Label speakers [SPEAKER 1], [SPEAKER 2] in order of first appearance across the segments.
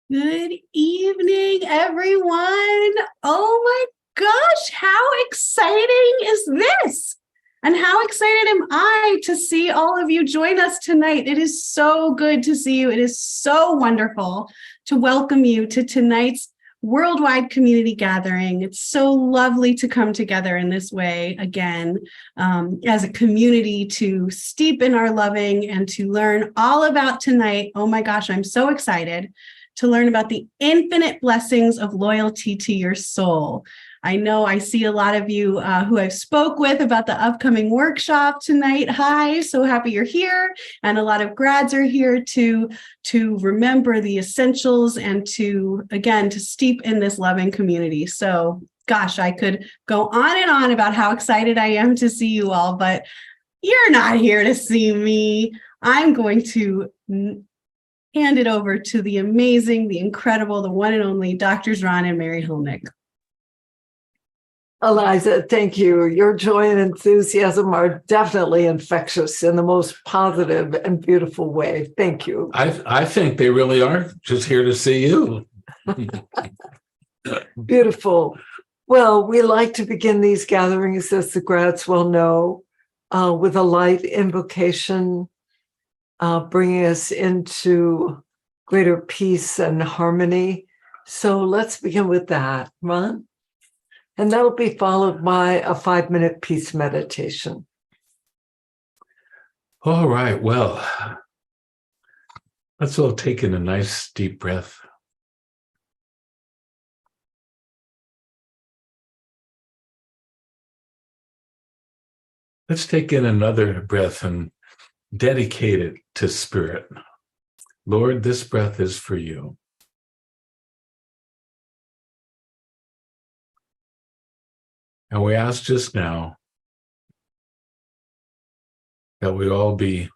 [SPEAKER 1] Good evening, everyone. Oh my gosh, how exciting is this? And how excited am I to see all of you join us tonight? It is so good to see you. It is so wonderful to welcome you to tonight's worldwide community gathering. It's so lovely to come together in this way again as a community to steep in our loving and to learn all about tonight. Oh my gosh, I'm so excited to learn about the infinite blessings of loyalty to your soul. I know I see a lot of you who I've spoke with about the upcoming workshop tonight. Hi, so happy you're here. And a lot of grads are here to remember the essentials and to steep in this loving community. So gosh, I could go on and on about how excited I am to see you all, but you're not here to see me. I'm going to hand it over to the amazing, the incredible, the one and only Drs. Ron and Mary Hilnick.
[SPEAKER 2] Eliza, thank you. Your joy and enthusiasm are definitely infectious in the most positive and beautiful way. Thank you.
[SPEAKER 3] I think they really are just here to see you.
[SPEAKER 2] Beautiful. Well, we like to begin these gatherings, as the grads well know, with a light invocation, bringing us into greater peace and harmony. So let's begin with that, Ron. And that'll be followed by a 5-minute peace meditation.
[SPEAKER 3] All right. Well, let's all take in a nice deep breath. Let's take in another breath and dedicate it to Spirit. Lord, this breath is for you. And we ask just now that we all be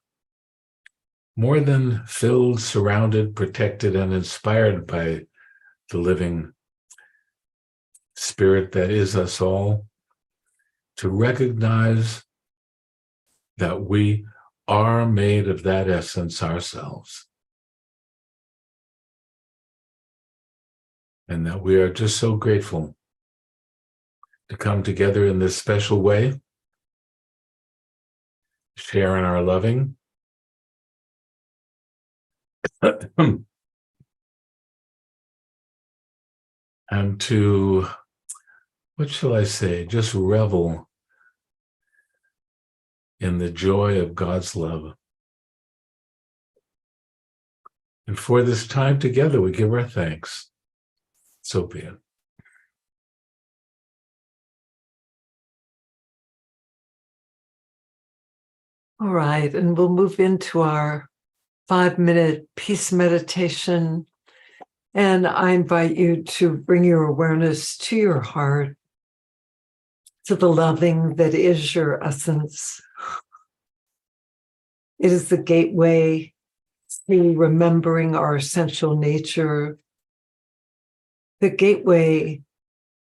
[SPEAKER 3] more than filled, surrounded, protected, and inspired by the living Spirit that is us all, to recognize that we are made of that essence ourselves. And that we are just so grateful to come together in this special way, sharing our loving, and to, what shall I say, just revel in the joy of God's love. And for this time together, we give our thanks. So be it.
[SPEAKER 2] All right, and we'll move into our 5-minute peace meditation. And I invite you to bring your awareness to your heart, to the loving that is your essence. It is the gateway to remembering our essential nature, the gateway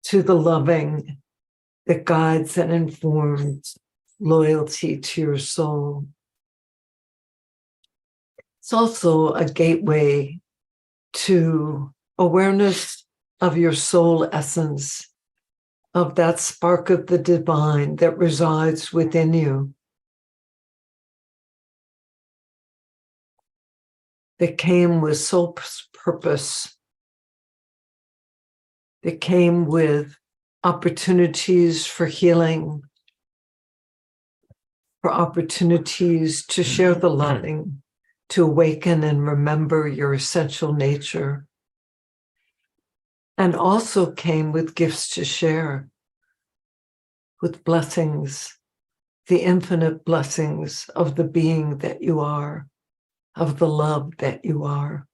[SPEAKER 2] to the loving that guides and informs loyalty to your soul. It's also a gateway to awareness of your soul essence, of that spark of the divine that resides within you, that came with soul purpose, that came with opportunities for healing, for opportunities to share the loving, to awaken and remember your essential nature, and also came with gifts to share, with blessings, the infinite blessings of the being that you are, of the love that you are.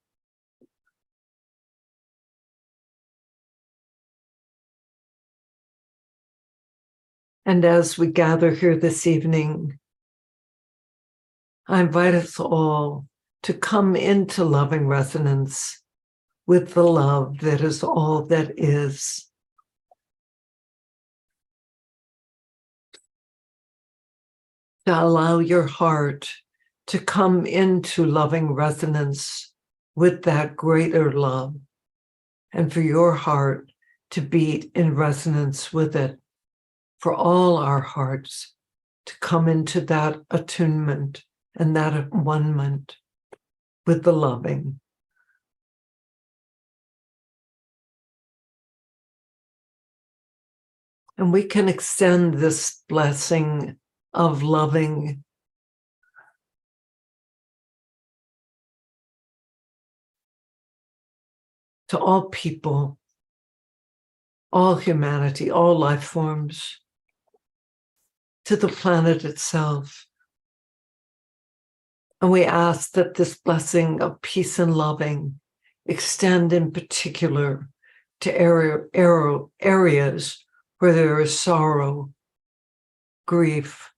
[SPEAKER 2] And as we gather here this evening, I invite us all to come into loving resonance with the love that is all that is. To allow your heart to come into loving resonance with that greater love, and for your heart to beat in resonance with it, for all our hearts to come into that attunement and that one-ment with the loving. And we can extend this blessing of loving to all people, all humanity, all life forms, to the planet itself. And we ask that this blessing of peace and loving extend in particular to areas where there is sorrow, grief,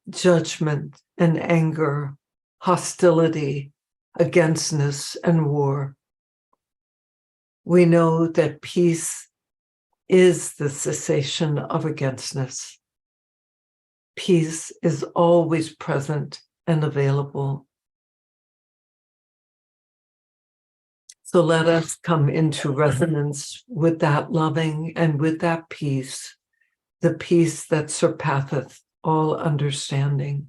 [SPEAKER 2] judgment and anger, hostility, againstness, and war. We know that peace is the cessation of againstness. Peace is always present and available. So let us come into resonance with that loving and with that peace, the peace that surpasseth all understanding,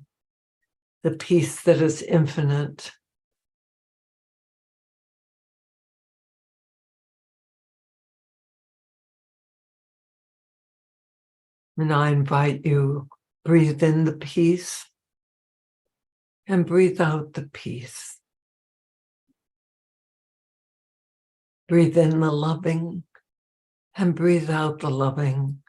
[SPEAKER 2] the peace that is infinite. And I invite you, breathe in the peace and breathe out the peace. Breathe in the loving and breathe out the loving.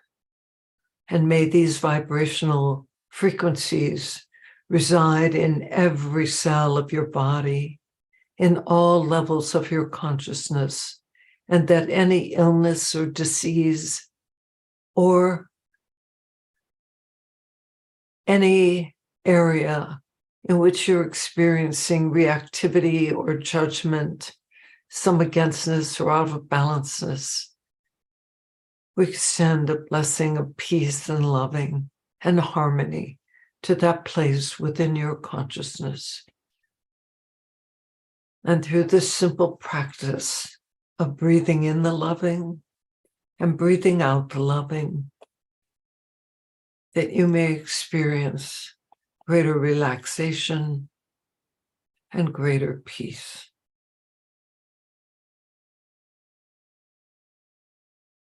[SPEAKER 2] And may these vibrational frequencies reside in every cell of your body, in all levels of your consciousness, and that any illness or disease or any area in which you're experiencing reactivity or judgment, some againstness or out of balanceness, we extend a blessing of peace and loving and harmony to that place within your consciousness. And through this simple practice of breathing in the loving and breathing out the loving, that you may experience greater relaxation and greater peace.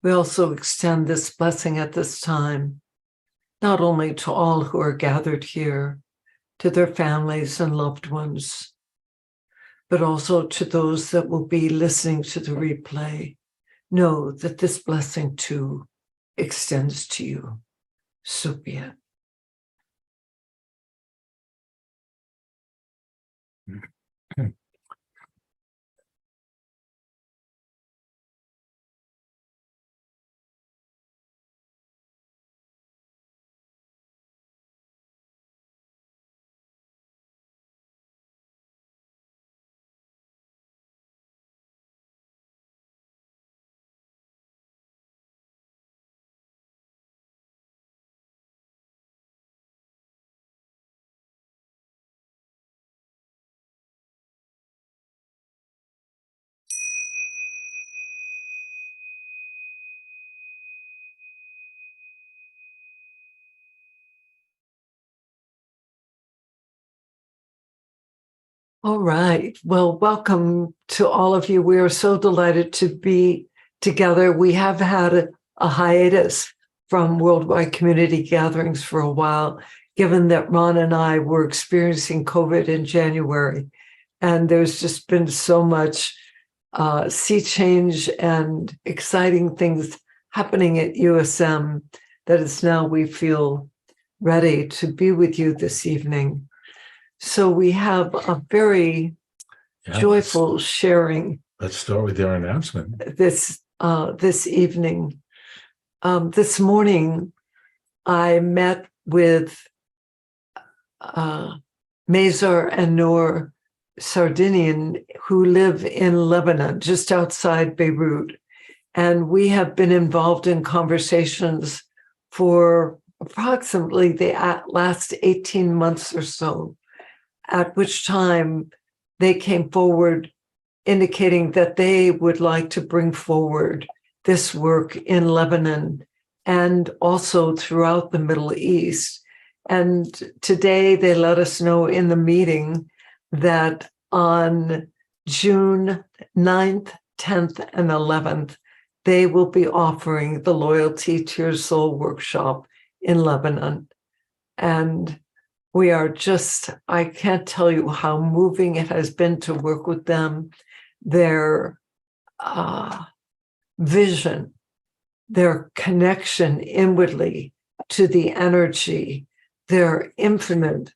[SPEAKER 2] We also extend this blessing at this time, not only to all who are gathered here, to their families and loved ones, but also to those that will be listening to the replay. Know that this blessing too extends to you. So be it. All right. Well, welcome to all of you. We are so delighted to be together. We have had a hiatus from worldwide community gatherings for a while, given that Ron and I were experiencing COVID in January. And there's just been so much sea change and exciting things happening at USM that it's now we feel ready to be with you this evening. So we have a very joyful sharing.
[SPEAKER 3] Let's start with your announcement.
[SPEAKER 2] This evening. This morning, I met with Mazar and Noor Sardinian, who live in Lebanon, just outside Beirut. And we have been involved in conversations for approximately the last 18 months or so, at which time they came forward indicating that they would like to bring forward this work in Lebanon and also throughout the Middle East. And today they let us know in the meeting that on June 9th, 10th, and 11th, they will be offering the Loyalty to Your Soul workshop in Lebanon. And we are just, I can't tell you how moving it has been to work with them. Their vision, their connection inwardly to the energy, their infinite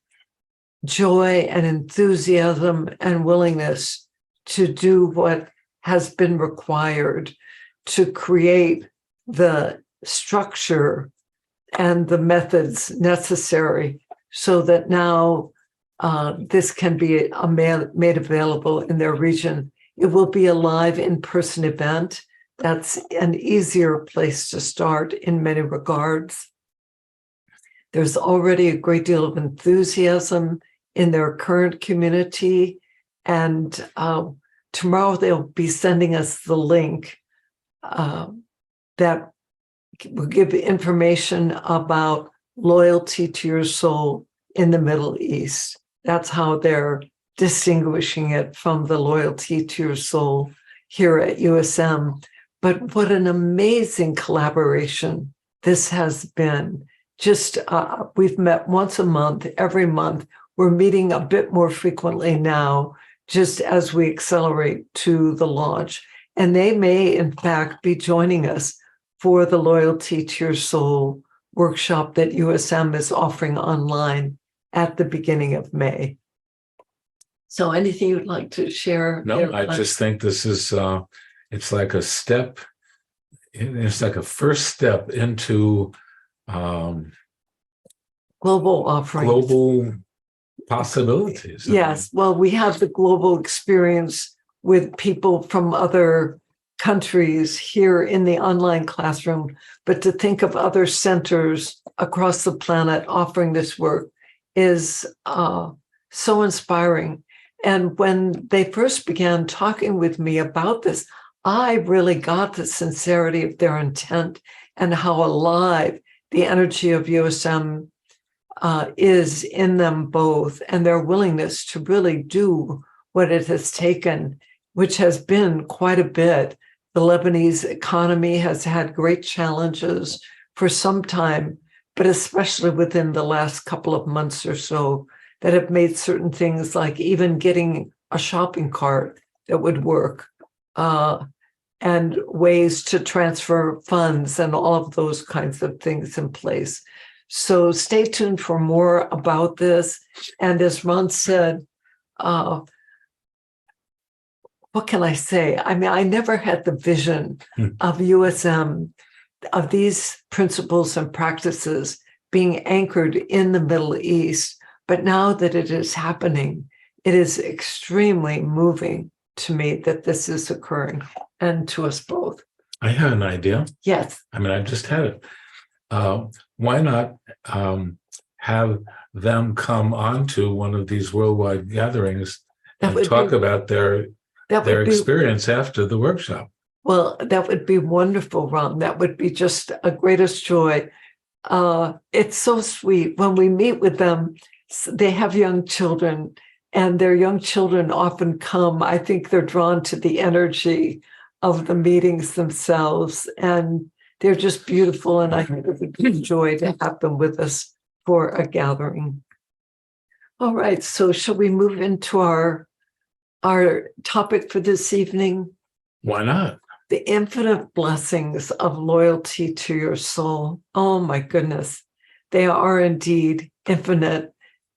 [SPEAKER 2] joy and enthusiasm and willingness to do what has been required to create the structure and the methods necessary so that now this can be made available in their region. It will be a live in-person event. That's an easier place to start in many regards. There's already a great deal of enthusiasm in their current community. And tomorrow they'll be sending us the link that will give information about Loyalty to Your Soul in the Middle East. That's how they're distinguishing it from the Loyalty to Your Soul here at USM. But what an amazing collaboration this has been. Just we've met once a month, every month. We're meeting a bit more frequently now, just as we accelerate to the launch. And they may, in fact, be joining us for the Loyalty to Your Soul workshop that USM is offering online at the beginning of May. So anything you'd like to share?
[SPEAKER 3] No, I just think this is, it's like a step, it's like a first step into
[SPEAKER 2] global offerings.
[SPEAKER 3] Global possibilities.
[SPEAKER 2] Yes, well, we have the global experience with people from other countries here in the online classroom, but to think of other centers across the planet offering this work is so inspiring. And when they first began talking with me about this, I really got the sincerity of their intent and how alive the energy of USM is in them both, and their willingness to really do what it has taken, which has been quite a bit. The Lebanese economy has had great challenges for some time, but especially within the last couple of months or so, that have made certain things like even getting a shopping cart that would work, and ways to transfer funds and all of those kinds of things in place. So stay tuned for more about this. And as Ron said, what can I say? I mean, I never had the vision of USM, of these principles and practices being anchored in the Middle East. But now that it is happening, it is extremely moving to me that this is occurring, and to us both.
[SPEAKER 3] I had an idea.
[SPEAKER 2] Yes.
[SPEAKER 3] I mean, I just had it. Why not have them come onto one of these worldwide gatherings and talk about their experience after the workshop?
[SPEAKER 2] Well, that would be wonderful, Ron. That would be just a greatest joy. It's so sweet when we meet with them. They have young children, and their young children often come. I think they're drawn to the energy of the meetings themselves, and they're just beautiful. And I think it would be a joy to have them with us for a gathering. All right, so shall we move into our topic for this evening?
[SPEAKER 3] Why not?
[SPEAKER 2] The infinite blessings of loyalty to your soul. Oh my goodness, they are indeed infinite.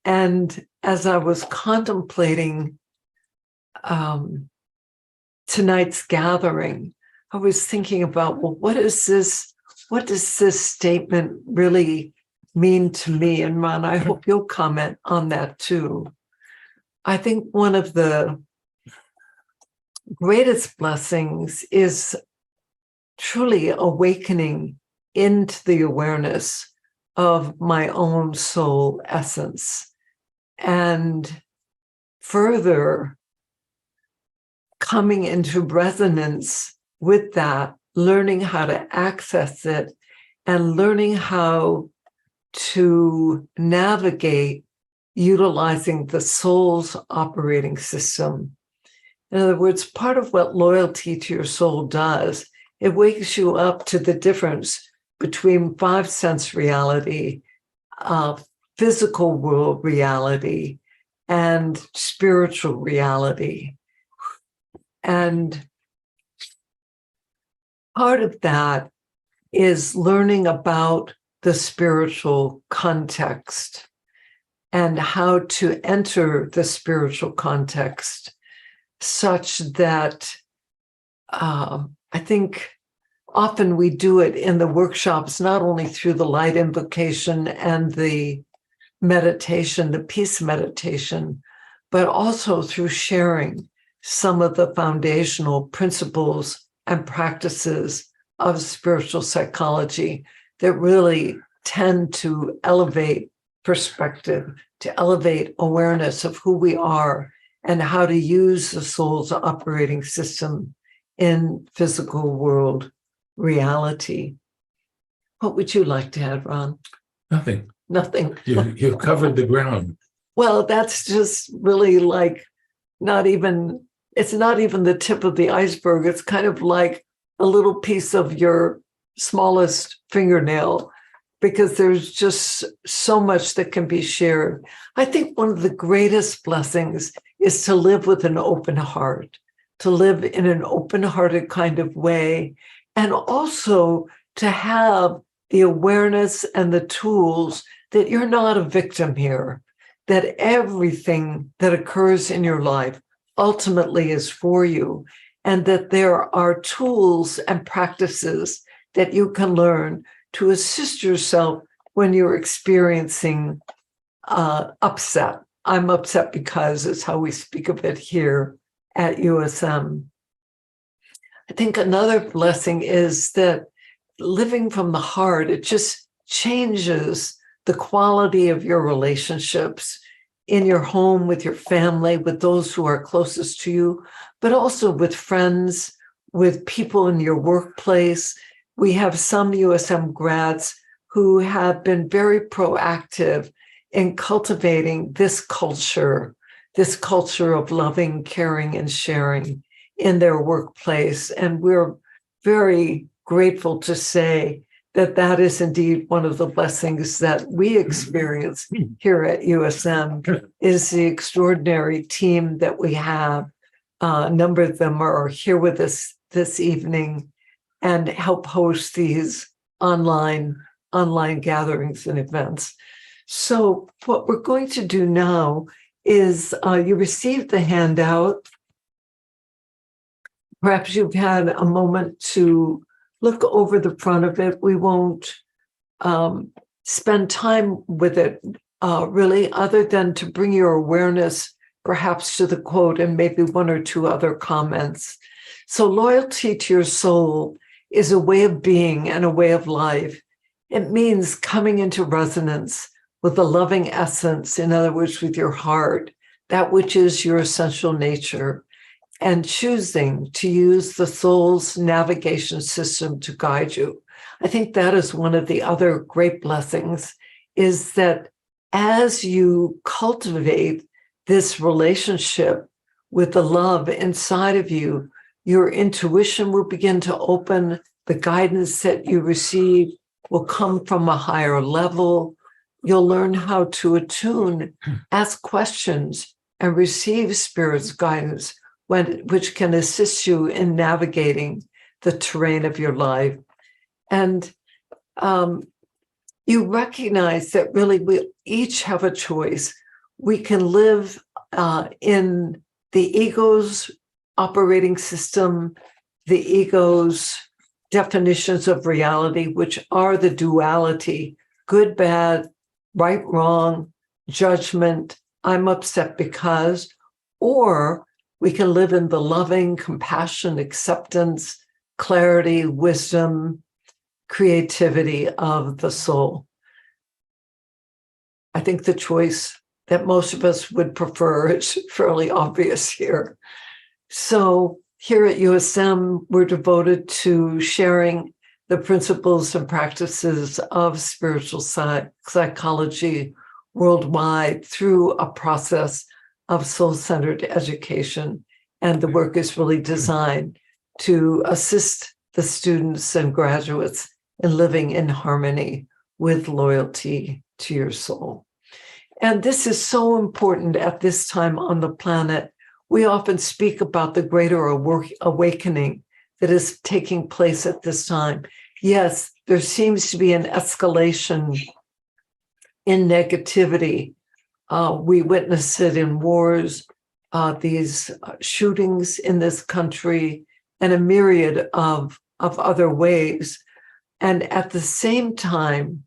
[SPEAKER 2] And as I was contemplating tonight's gathering, I was thinking about, well, what does this statement really mean to me? And Ron, I hope you'll comment on that too. I think one of the greatest blessings is truly awakening into the awareness of my own soul essence. And further, coming into resonance with that, learning how to access it, and learning how to navigate utilizing the soul's operating system. In other words, part of what loyalty to your soul does, it wakes you up to the difference between five sense reality, physical world reality, and spiritual reality. And part of that is learning about the spiritual context and how to enter the spiritual context such that I think often we do it in the workshops, not only through the light invocation and the meditation, the peace meditation, but also through sharing some of the foundational principles and practices of spiritual psychology that really tend to elevate perspective, to elevate awareness of who we are and how to use the soul's operating system in physical world reality. What would you like to add, Ron?
[SPEAKER 3] Nothing.
[SPEAKER 2] Nothing.
[SPEAKER 3] You've covered the ground.
[SPEAKER 2] Well, that's just really like it's not even the tip of the iceberg. It's kind of like a little piece of your smallest fingernail, because there's just so much that can be shared. I think one of the greatest blessings is to live with an open heart, to live in an open-hearted kind of way, and also to have the awareness and the tools that you're not a victim here, that everything that occurs in your life ultimately is for you, and that there are tools and practices that you can learn to assist yourself when you're experiencing upset. I'm upset because it's how we speak of it here at USM. I think another blessing is that living from the heart, it just changes the quality of your relationships in your home, with your family, with those who are closest to you, but also with friends, with people in your workplace. We have some USM grads who have been very proactive in cultivating this culture of loving, caring, and sharing in their workplace. And we're very grateful to say that that is indeed one of the blessings that we experience here at USM, is the extraordinary team that we have. A number of them are here with us this evening and help host these online gatherings and events. So what we're going to do now is you received the handout. Perhaps you've had a moment to look over the front of it. We won't spend time with it really, other than to bring your awareness perhaps to the quote and maybe one or two other comments. So loyalty to your soul is a way of being and a way of life. It means coming into resonance with a loving essence, in other words, with your heart, that which is your essential nature, and choosing to use the soul's navigation system to guide you. I think that is one of the other great blessings, is that as you cultivate this relationship with the love inside of you, your intuition will begin to open, the guidance that you receive will come from a higher level. You'll learn how to attune, ask questions, and receive Spirit's guidance, which can assist you in navigating the terrain of your life. And you recognize that really we each have a choice. We can live in the ego's operating system, the ego's definitions of reality, which are the duality, good, bad, right, wrong, judgment, I'm upset because, or we can live in the loving, compassion, acceptance, clarity, wisdom, creativity of the soul. I think the choice that most of us would prefer is fairly obvious here. So here at USM, we're devoted to sharing the principles and practices of spiritual psychology worldwide through a process of soul-centered education. And the work is really designed to assist the students and graduates in living in harmony with loyalty to your soul. And this is so important at this time on the planet. We often speak about the greater awakening that is taking place at this time. Yes, there seems to be an escalation in negativity. We witness it in wars, these shootings in this country, and a myriad of other ways. And at the same time,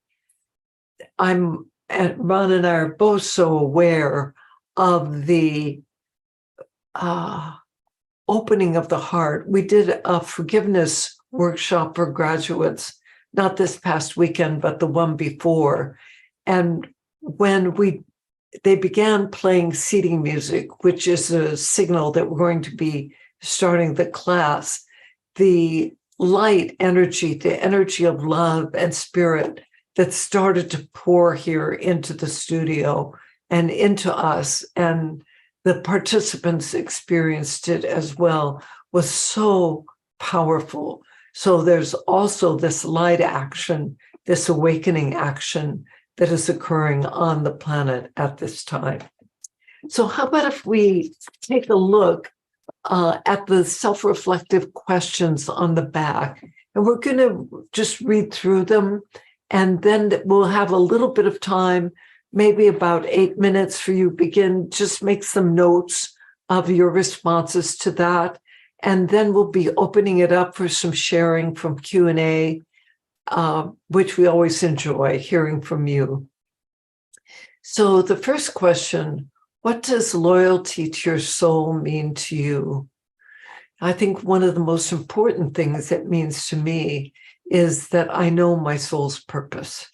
[SPEAKER 2] Ron and I are both so aware of the opening of the heart. We did a forgiveness workshop for graduates, not this past weekend, but the one before. And when they began playing seating music, which is a signal that we're going to be starting the class, the light energy, the energy of love and spirit that started to pour here into the studio and into us, and the participants experienced it as well, was so powerful. So there's also this light action, this awakening action that is occurring on the planet at this time. So how about if we take a look at the self-reflective questions on the back, and we're going to just read through them, and then we'll have a little bit of time, maybe about 8 minutes for you to begin, just make some notes of your responses to that. And then we'll be opening it up for some sharing from Q&A, which we always enjoy hearing from you. So the first question, what does loyalty to your soul mean to you? I think one of the most important things it means to me is that I know my soul's purpose.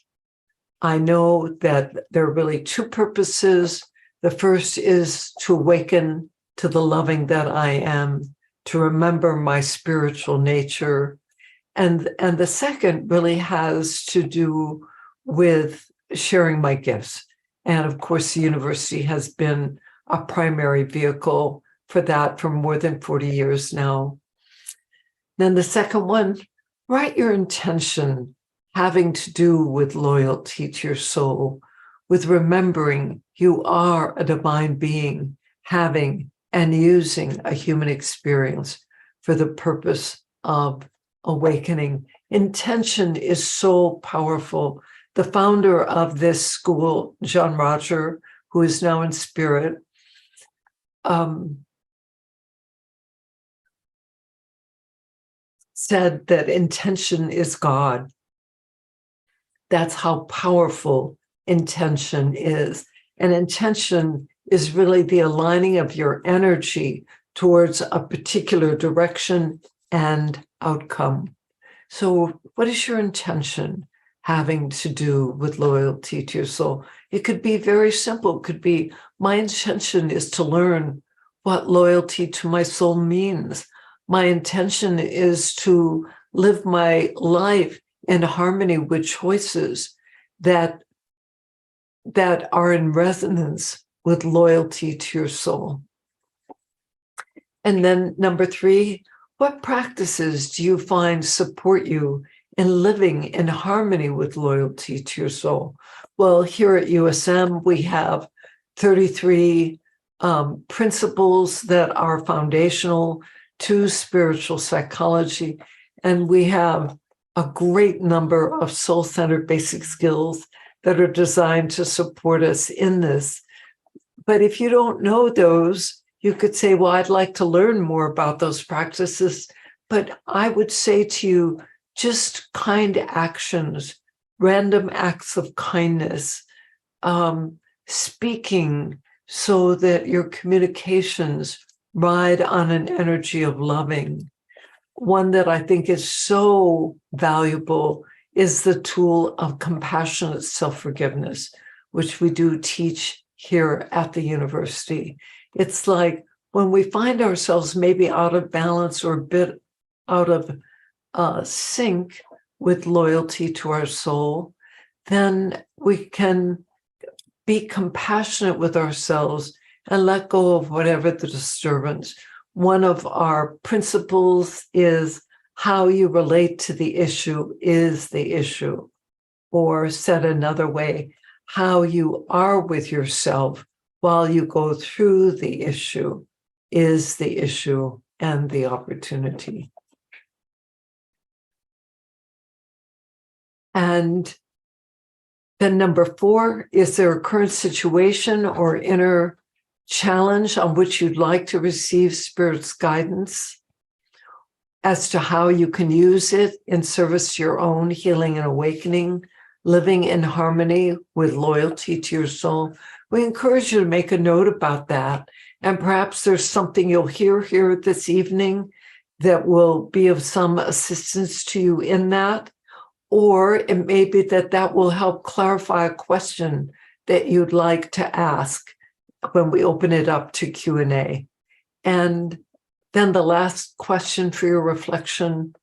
[SPEAKER 2] I know that there are really two purposes. The first is to awaken to the loving that I am, to remember my spiritual nature. And the second really has to do with sharing my gifts. And of course, the university has been a primary vehicle for that for more than 40 years now. Then the second one, write your intention having to do with loyalty to your soul, with remembering you are a divine being having and using a human experience for the purpose of awakening. Intention is so powerful. The founder of this school, John Roger, who is now in spirit, said that intention is God. That's how powerful intention is. And intention is really the aligning of your energy towards a particular direction and outcome. So what is your intention having to do with loyalty to your soul? It could be very simple. It could be, my intention is to learn what loyalty to my soul means. My intention is to live my life in harmony with choices that are in resonance with loyalty to your soul. And then number 3, what practices do you find support you in living in harmony with loyalty to your soul? Well, here at USM, we have 33 principles that are foundational to spiritual psychology, and we have a great number of soul-centered basic skills that are designed to support us in this. But if you don't know those, you could say, well, I'd like to learn more about those practices. But I would say to you, just kind actions, random acts of kindness, speaking so that your communications ride on an energy of loving. One that I think is so valuable is the tool of compassionate self-forgiveness, which we do teach here at the university. It's like when we find ourselves maybe out of balance or a bit out of sync with loyalty to our soul, then we can be compassionate with ourselves and let go of whatever the disturbance. One of our principles is how you relate to the issue is the issue. Or said another way, how you are with yourself while you go through the issue is the issue and the opportunity. And then number 4, is there a current situation or inner challenge on which you'd like to receive Spirit's guidance as to how you can use it in service to your own healing and awakening, living in harmony with loyalty to your soul? We encourage you to make a note about that. And perhaps there's something you'll hear here this evening that will be of some assistance to you in that. Or it may be that will help clarify a question that you'd like to ask when we open it up to Q&A. And then the last question for your reflection: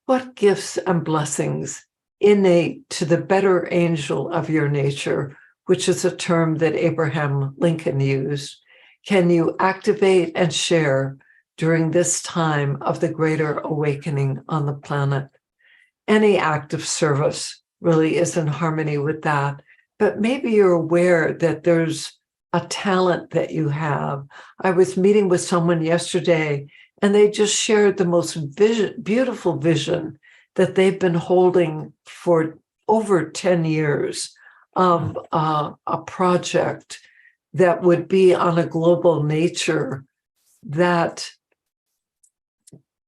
[SPEAKER 2] what gifts and blessings innate to the better angel of your nature, which is a term that Abraham Lincoln used, can you activate and share during this time of the greater awakening on the planet? Any act of service really is in harmony with that. But maybe you're aware that there's a talent that you have. I was meeting with someone yesterday, and they just shared the most beautiful vision that they've been holding for over 10 years of a project that would be on a global nature, that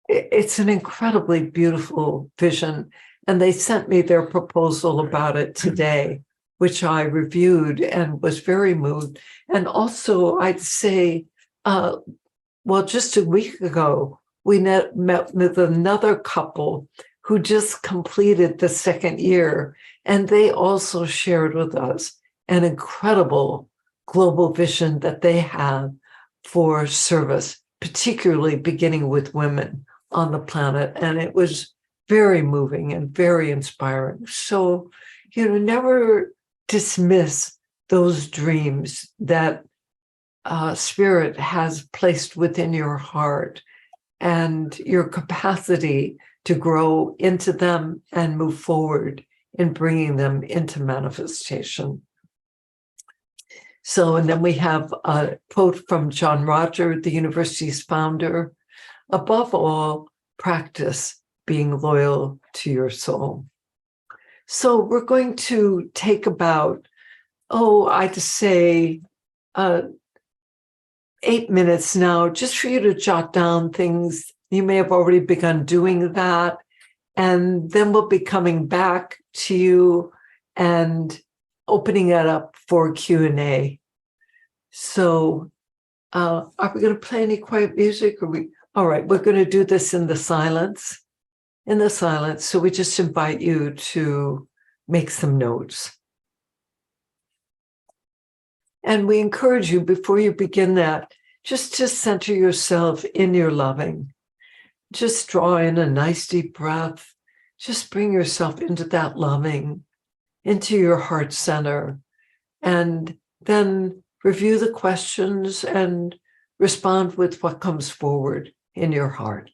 [SPEAKER 2] it's an incredibly beautiful vision. And they sent me their proposal about it today, which I reviewed and was very moved. And also, I'd say, just a week ago, we met with another couple who just completed the second year, and they also shared with us an incredible global vision that they have for service, particularly beginning with women on the planet. And it was very moving and very inspiring. So, never dismiss those dreams that Spirit has placed within your heart and your capacity to grow into them and move forward in bringing them into manifestation. So, and then we have a quote from John Roger, the university's founder: above all, practice being loyal to your soul. So we're going to take about, I'd say 8 minutes now, just for you to jot down things. You may have already begun doing that. And then we'll be coming back to you and opening it up for Q&A. So are we going to play any quiet music? All right, we're going to do this in the silence. So we just invite you to make some notes. And we encourage you, before you begin that, just to center yourself in your loving. Just draw in a nice deep breath. Just bring yourself into that loving, into your heart center, and then review the questions and respond with what comes forward in your heart.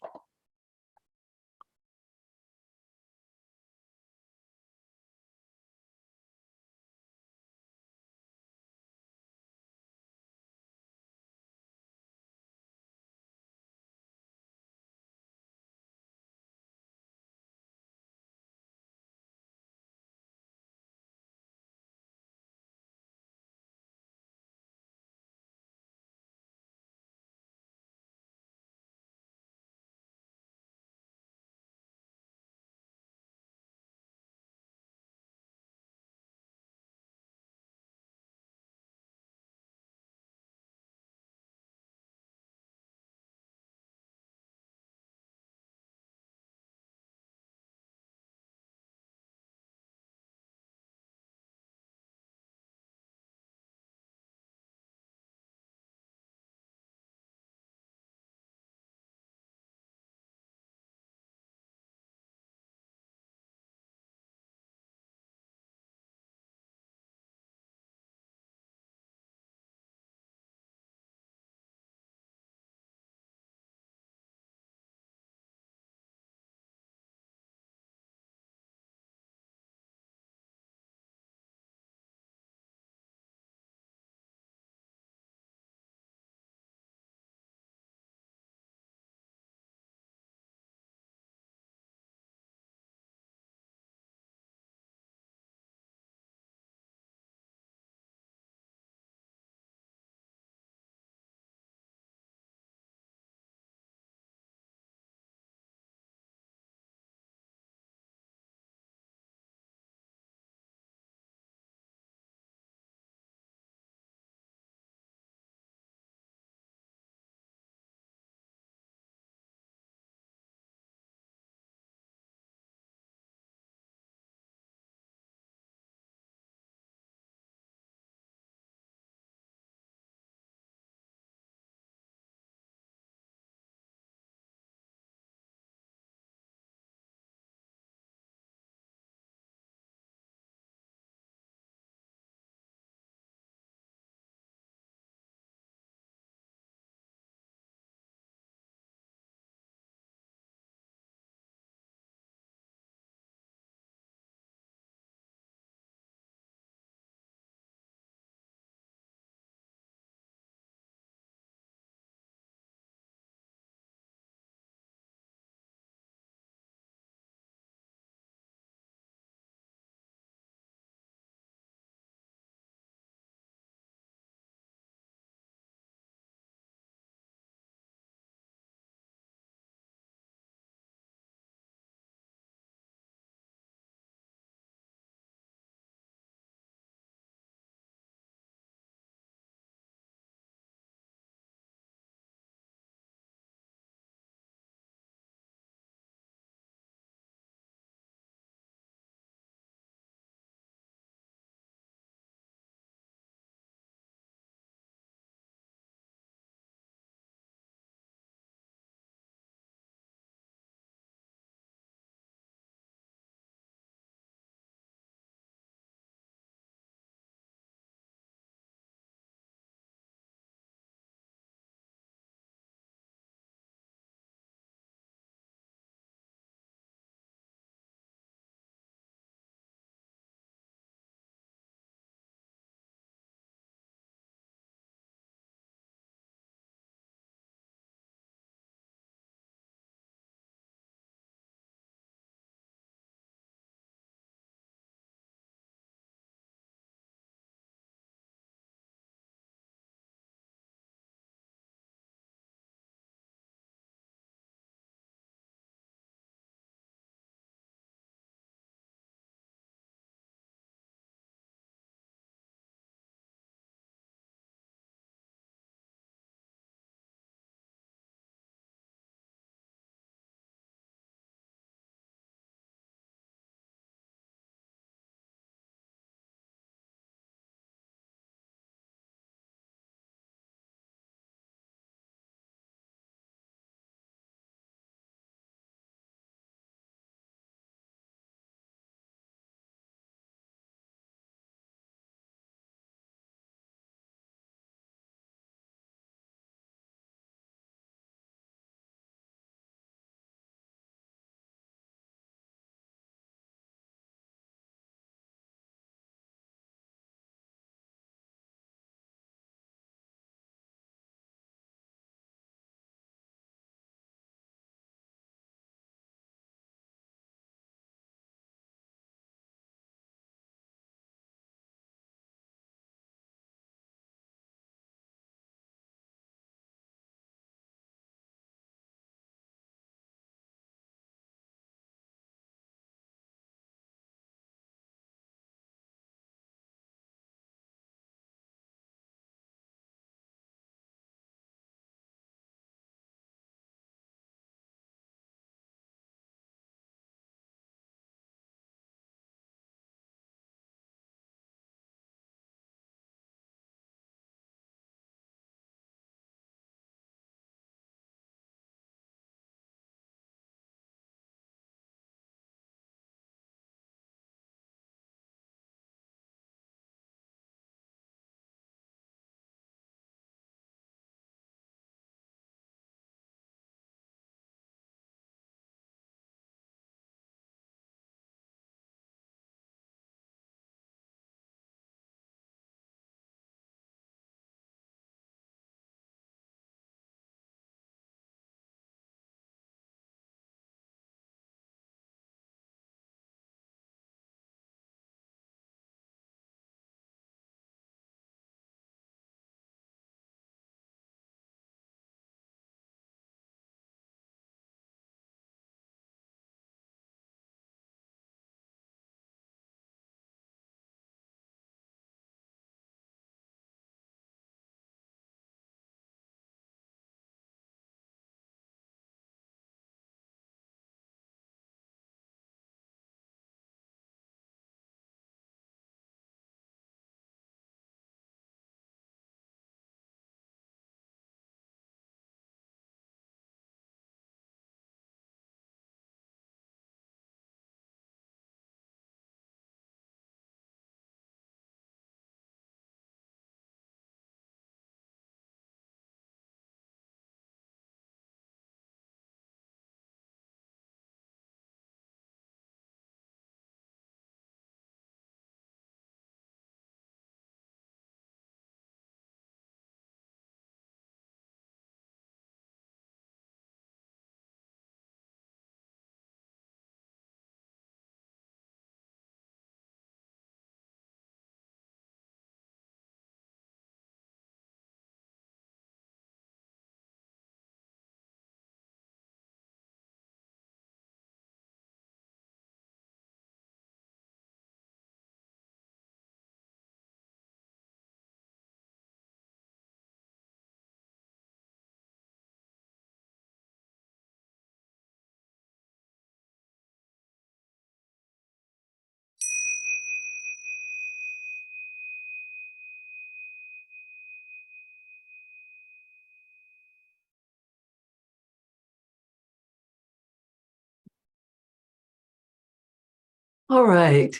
[SPEAKER 2] All right.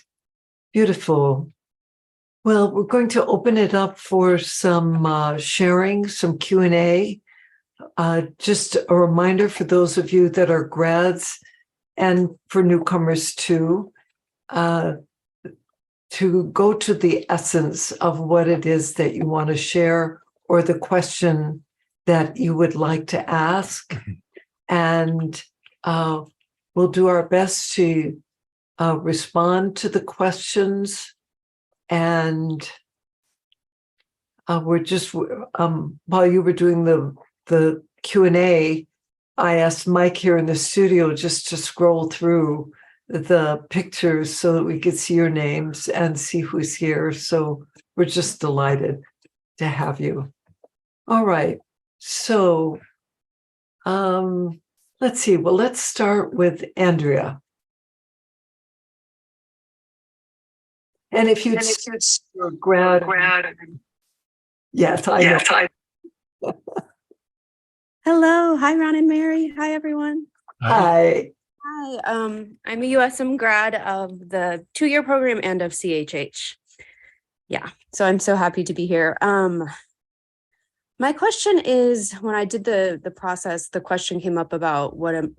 [SPEAKER 2] Beautiful. Well, we're going to open it up for some sharing, some Q&A. Just a reminder for those of you that are grads and for newcomers too, to go to the essence of what it is that you want to share or the question that you would like to ask. And we'll do our best to respond to the questions. And we're just, while you were doing the Q&A, I asked Mike here in the studio just to scroll through the pictures so that we could see your names and see who's here. So we're just delighted to have you. All right. So let's see. Well, let's start with Andrea. And if you'd grad. Yes, I know.
[SPEAKER 4] Hello. Hi, Ron and Mary. Hi, everyone.
[SPEAKER 2] Hi.
[SPEAKER 4] Hi. I'm a USM grad of the 2-year program and of CHH. Yeah. So I'm so happy to be here. My question is, when I did the process, the question came up about where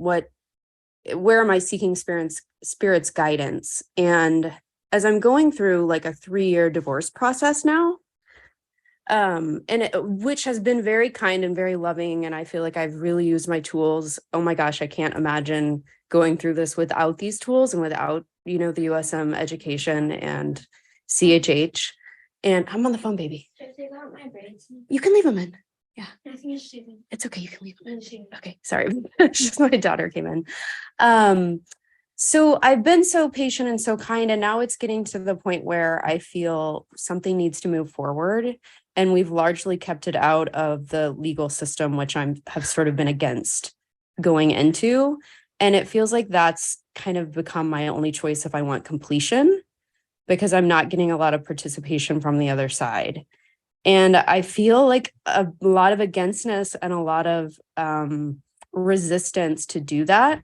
[SPEAKER 4] am I seeking spirit's guidance? And as I'm going through like a 3-year divorce process now, which has been very kind and very loving, and I feel like I've really used my tools. Oh my gosh, I can't imagine going through this without these tools and without, the USM education and CHH. And I'm on the phone, baby.
[SPEAKER 5] Should I take out my braids?
[SPEAKER 4] You can leave them in. Yeah.
[SPEAKER 5] I think it's stupid.
[SPEAKER 4] It's okay. You can leave them in. Okay. Sorry. Just my daughter came in. So I've been so patient and so kind, and now it's getting to the point where I feel something needs to move forward. And we've largely kept it out of the legal system, which have sort of been against going into. And it feels like that's kind of become my only choice if I want completion, because I'm not getting a lot of participation from the other side. And I feel like a lot of againstness and a lot of resistance to do that,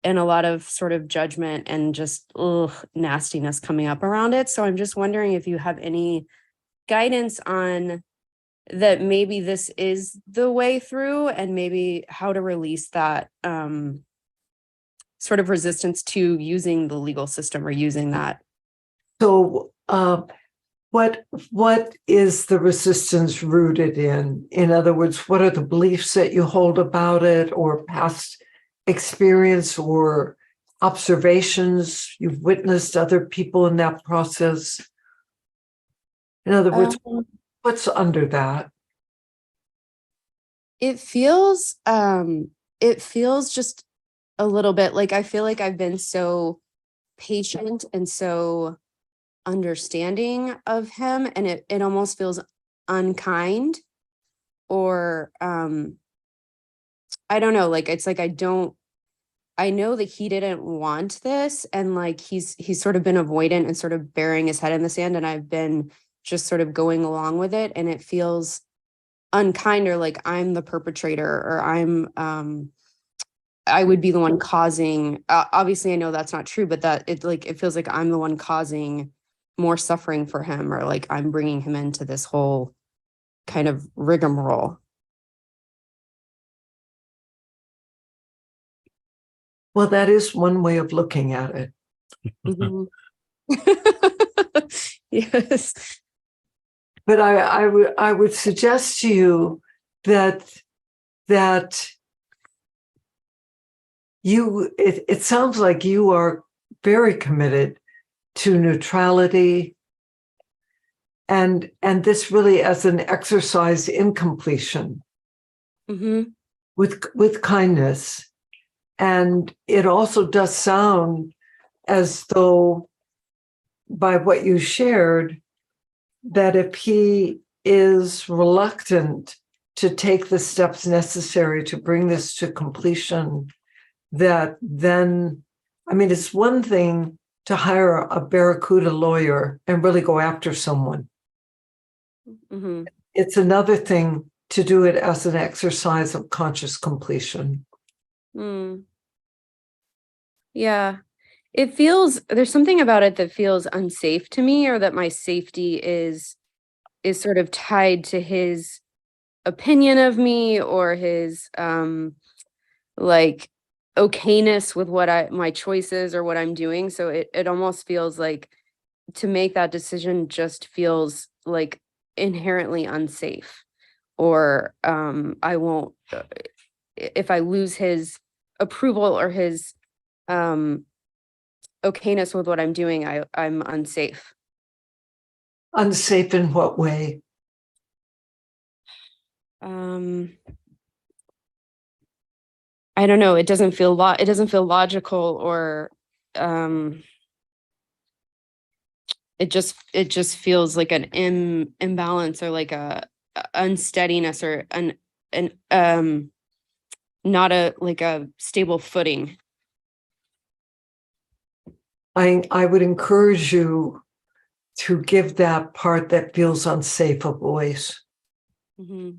[SPEAKER 4] and a lot of sort of judgment and just nastiness coming up around it. So I'm just wondering if you have any guidance on that, maybe this is the way through, and maybe how to release that sort of resistance to using the legal system or using that.
[SPEAKER 2] So what is the resistance rooted in? In other words, what are the beliefs that you hold about it, or past experience or observations you've witnessed other people in that process? In other words, what's under that?
[SPEAKER 4] It feels just a little bit like, I feel like I've been so patient and so understanding of him, and it almost feels unkind, or I don't know, like it's like I know that he didn't want this, and like he's sort of been avoidant and sort of burying his head in the sand, and I've been just sort of going along with it, and it feels unkind, or like I'm the perpetrator, or I would be the one causing, obviously I know that's not true, but that it feels like I'm the one causing more suffering for him, or like I'm bringing him into this whole kind of rigmarole.
[SPEAKER 2] Well, that is one way of looking at it.
[SPEAKER 4] Mm-hmm. Yes.
[SPEAKER 2] But I would suggest to you that it sounds like you are very committed to neutrality, and this really as an exercise in completion,
[SPEAKER 4] Mm-hmm.
[SPEAKER 2] with kindness. And it also does sound as though, by what you shared, that if he is reluctant to take the steps necessary to bring this to completion, that then, I mean, it's one thing to hire a barracuda lawyer and really go after someone.
[SPEAKER 4] Mm-hmm.
[SPEAKER 2] It's another thing to do it as an exercise of conscious completion.
[SPEAKER 4] Mm. Yeah. It feels, there's something about it that feels unsafe to me, or that my safety is sort of tied to his opinion of me, or his like okayness with my choices or what I'm doing. So it almost feels like to make that decision just feels like inherently unsafe, or I won't, if I lose his approval or his okayness with what I'm doing, I'm unsafe.
[SPEAKER 2] Unsafe in what way?
[SPEAKER 4] I don't know. It doesn't feel logical, or it just feels like an imbalance, or like a unsteadiness, or an not a like a stable footing.
[SPEAKER 2] I would encourage you to give that part that feels unsafe a voice.
[SPEAKER 4] Mm-hmm.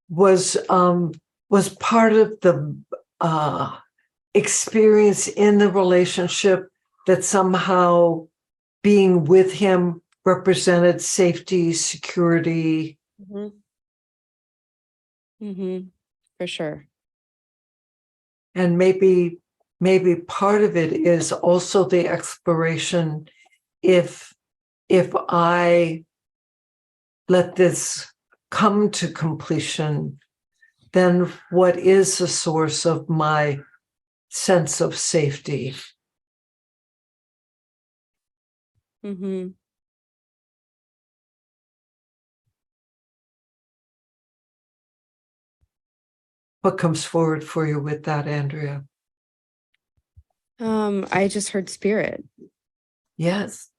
[SPEAKER 2] Was part of the experience in the relationship that somehow being with him represented safety, security?
[SPEAKER 4] Mm-hmm. Mm-hmm. For sure.
[SPEAKER 2] And maybe part of it is also the exploration. If I let this come to completion, then what is the source of my sense of safety?
[SPEAKER 4] Mm-hmm.
[SPEAKER 2] What comes forward for you with that, Andrea?
[SPEAKER 4] I just heard spirit.
[SPEAKER 2] Yes.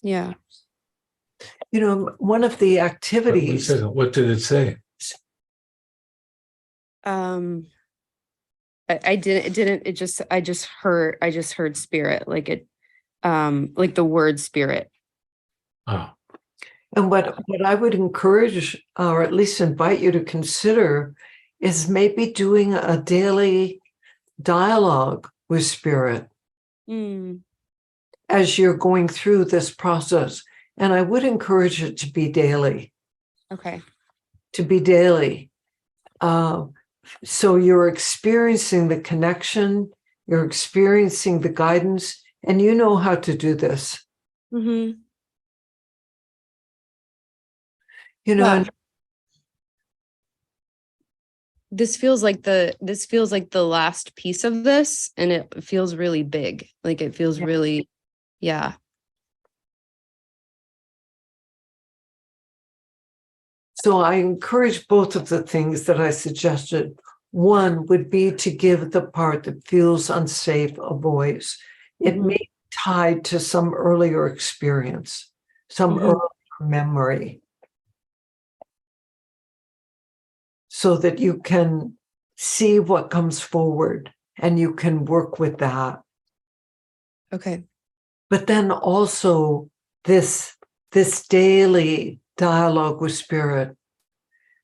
[SPEAKER 4] Yeah.
[SPEAKER 2] You know, one of the activities.
[SPEAKER 3] What did it say?
[SPEAKER 4] I didn't, I just heard spirit, like it, like the word spirit.
[SPEAKER 3] Oh.
[SPEAKER 2] And what I would encourage, or at least invite you to consider, is maybe doing a daily dialogue with spirit as you're going through this process. And I would encourage it to be daily.
[SPEAKER 4] Okay.
[SPEAKER 2] To be daily. So you're experiencing the connection, you're experiencing the guidance, and you know how to do this.
[SPEAKER 4] Mm-hmm.
[SPEAKER 2] You know,
[SPEAKER 4] Yeah. This feels like the last piece of this, and it feels really big. Like it feels really, yeah.
[SPEAKER 2] so I encourage both of the things that I suggested. One would be to give the part that feels unsafe a voice. It may be tied to some earlier experience, some earlier memory, so that you can see what comes forward and you can work with that.
[SPEAKER 4] Okay.
[SPEAKER 2] But then also this daily dialogue with spirit,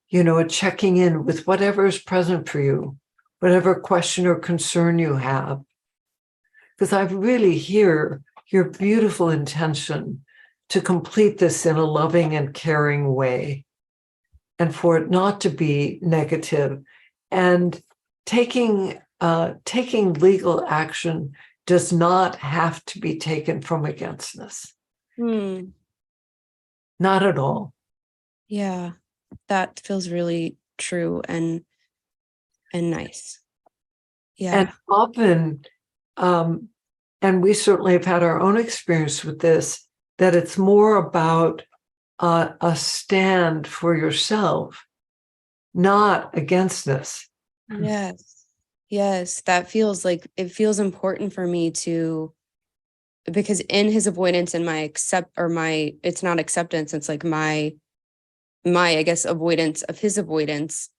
[SPEAKER 2] you know, a checking in with whatever is present for you, whatever question or concern you have. Because I really hear your beautiful intention to complete this in a loving and caring way, and for it not to be negative. And taking legal action does not have to be taken from againstness. Not at all.
[SPEAKER 4] Yeah, that feels really true and nice. Yeah.
[SPEAKER 2] And often, and we certainly have had our own experience with this, that it's more about a stand for yourself, not against this.
[SPEAKER 4] Yes, that feels like it feels important for me to, because in his avoidance and it's not acceptance, it's like my I guess avoidance of his avoidance,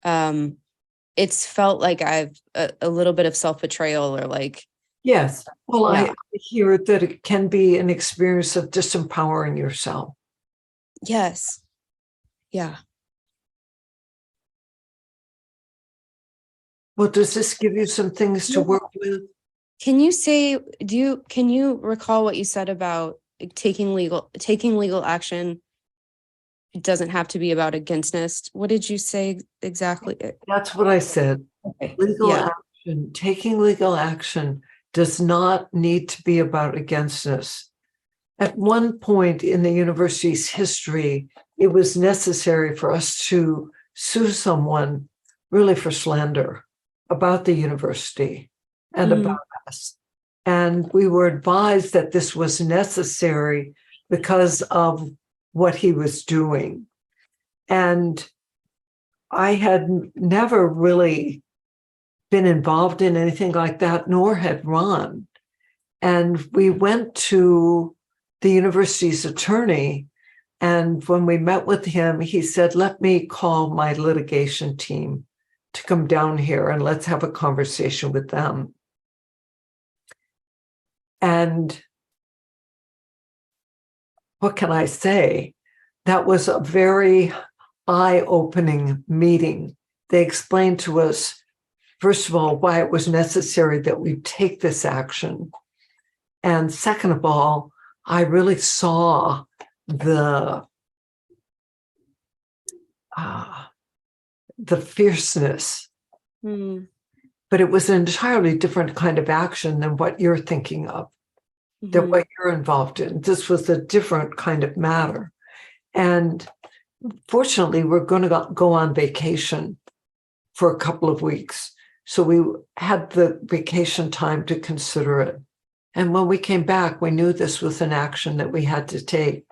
[SPEAKER 4] it's felt like I've a little bit of self-betrayal, or like,
[SPEAKER 2] Yes. Well,
[SPEAKER 4] yeah.
[SPEAKER 2] I hear that it can be an experience of disempowering yourself.
[SPEAKER 4] Yes. Yeah.
[SPEAKER 2] Well, does this give you some things to work with?
[SPEAKER 4] Can you recall what you said about taking legal action? It doesn't have to be about againstness. What did you say exactly?
[SPEAKER 2] That's what I said.
[SPEAKER 4] Okay.
[SPEAKER 2] Legal
[SPEAKER 4] Yeah.
[SPEAKER 2] action, taking legal action does not need to be about againstness. At one point in the university's history, it was necessary for us to sue someone really for slander about the university and about us. And we were advised that this was necessary because of what he was doing. And I had never really been involved in anything like that, nor had Ron. And we went to the university's attorney. And when we met with him, he said, let me call my litigation team to come down here and let's have a conversation with them. And what can I say? That was a very eye-opening meeting. They explained to us, first of all, why it was necessary that we take this action. And second of all, I really saw the fierceness, but it was an entirely different kind of action than what you're thinking of, than what you're involved in. This was a different kind of matter. And fortunately, we're going to go on vacation for a couple of weeks. So we had the vacation time to consider it. And when we came back, we knew this was an action that we had to take.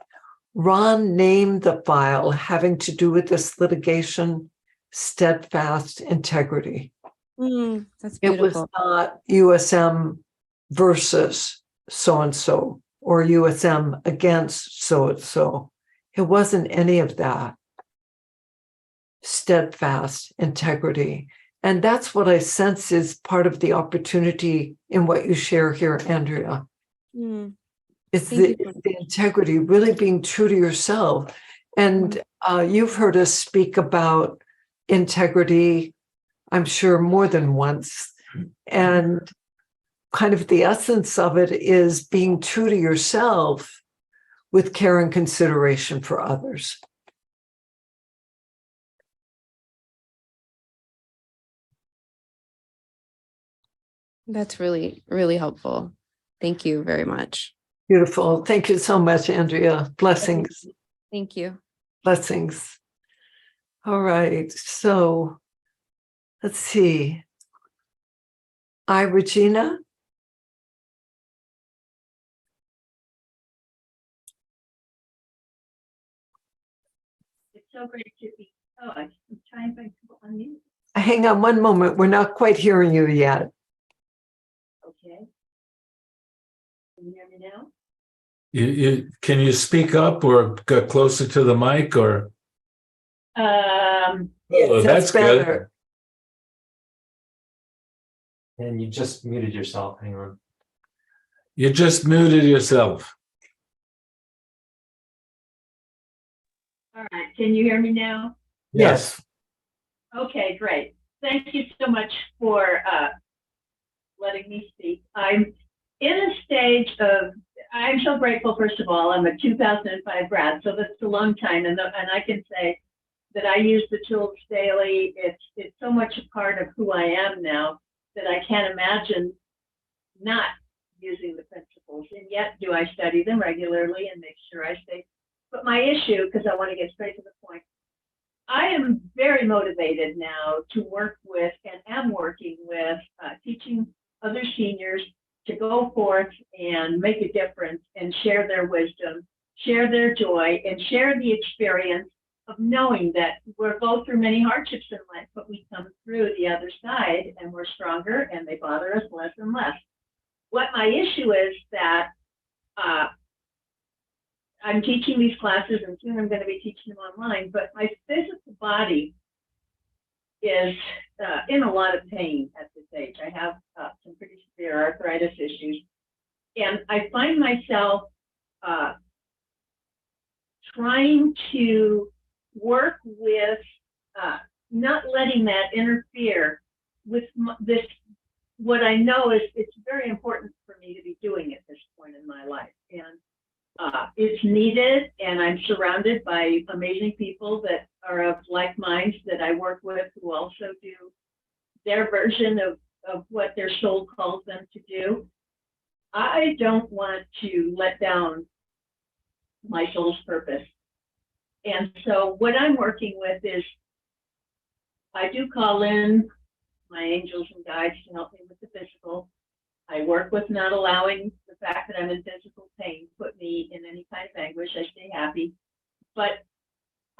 [SPEAKER 2] Ron named the file having to do with this litigation steadfast integrity.
[SPEAKER 4] That's beautiful.
[SPEAKER 2] It was not USM versus so-and-so or USM against so-and-so. It wasn't any of that. Steadfast integrity. And that's what I sense is part of the opportunity in what you share here, Andrea. It's the integrity, really being true to yourself. And you've heard us speak about integrity, I'm sure, more than once. And kind of the essence of it is being true to yourself with care and consideration for others.
[SPEAKER 4] That's really, really helpful. Thank you very much.
[SPEAKER 2] Beautiful. Thank you so much, Andrea. Blessings.
[SPEAKER 4] Thank you.
[SPEAKER 2] Blessings. All right. So let's see. Regina.
[SPEAKER 6] It's so great to be. Oh, I'm trying to unmute.
[SPEAKER 2] Hang on one moment. We're not quite hearing you yet.
[SPEAKER 6] Okay. Can you hear me now?
[SPEAKER 3] Can you speak up or get closer to the mic or?
[SPEAKER 2] Yes,
[SPEAKER 3] That's
[SPEAKER 2] better.
[SPEAKER 3] good.
[SPEAKER 7] And you just muted yourself. Hang on.
[SPEAKER 3] You just muted yourself.
[SPEAKER 6] All right. Can you hear me now?
[SPEAKER 2] Yes.
[SPEAKER 6] Okay, great. Thank you so much for letting me speak. I'm in a stage of, I'm so grateful, first of all, I'm a 2005 grad, so that's a long time. And I can say that I use the tools daily. It's so much a part of who I am now that I can't imagine not using the principles. And yet, do I study them regularly and make sure I stay? But my issue, because I want to get straight to the point, I am very motivated now to work with and am working with teaching other seniors to go forth and make a difference and share their wisdom, share their joy, and share the experience of knowing that we'll go through many hardships in life, but we come through the other side and we're stronger and they bother us less and less. What my issue is that I'm teaching these classes and soon I'm going to be teaching them online, but my physical body is in a lot of pain at this age. I have some pretty severe arthritis issues, and I find myself trying to work with not letting that interfere with this what I know is it's very important for me to be doing at this point in my life. And it's needed, and I'm surrounded by amazing people that are of like minds that I work with who also do their version of what their soul calls them to do. I don't want to let down my soul's purpose. And so what I'm working with is I do call in my angels and guides to help me with the physical. I work with not allowing the fact that I'm in physical pain put me in any kind of anguish. I stay happy. But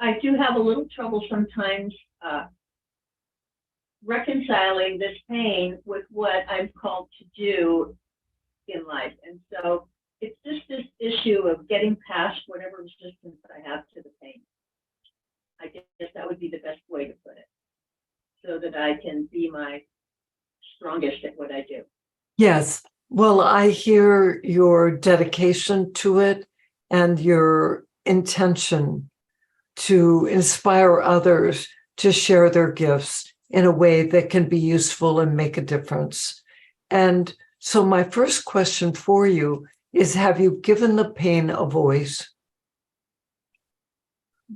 [SPEAKER 6] I do have a little trouble sometimes reconciling this pain with what I'm called to do in life. And so it's just this issue of getting past whatever resistance I have to the pain. I guess that would be the best way to put it, so that I can be my strongest at what I do.
[SPEAKER 2] Yes. Well, I hear your dedication to it and your intention to inspire others to share their gifts in a way that can be useful and make a difference. And so my first question for you is, have you given the pain a voice?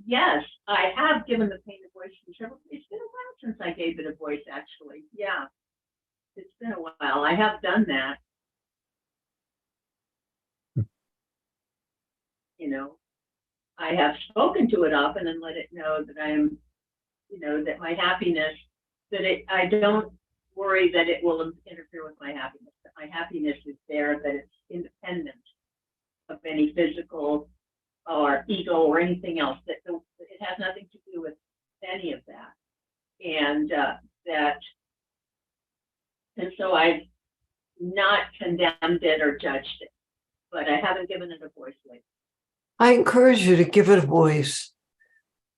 [SPEAKER 6] Yes, I have given the pain a voice. It's been a while since I gave it a voice, actually. Yeah, it's been a while. I have done that. You know, I have spoken to it often and let it know that I am, you know, that my happiness, I don't worry that it will interfere with my happiness. That my happiness is there, that it's independent of any physical or ego or anything else. That it has nothing to do with any of that, and and so I've not condemned it or judged it, but I haven't given it a voice lately.
[SPEAKER 2] I encourage you to give it a voice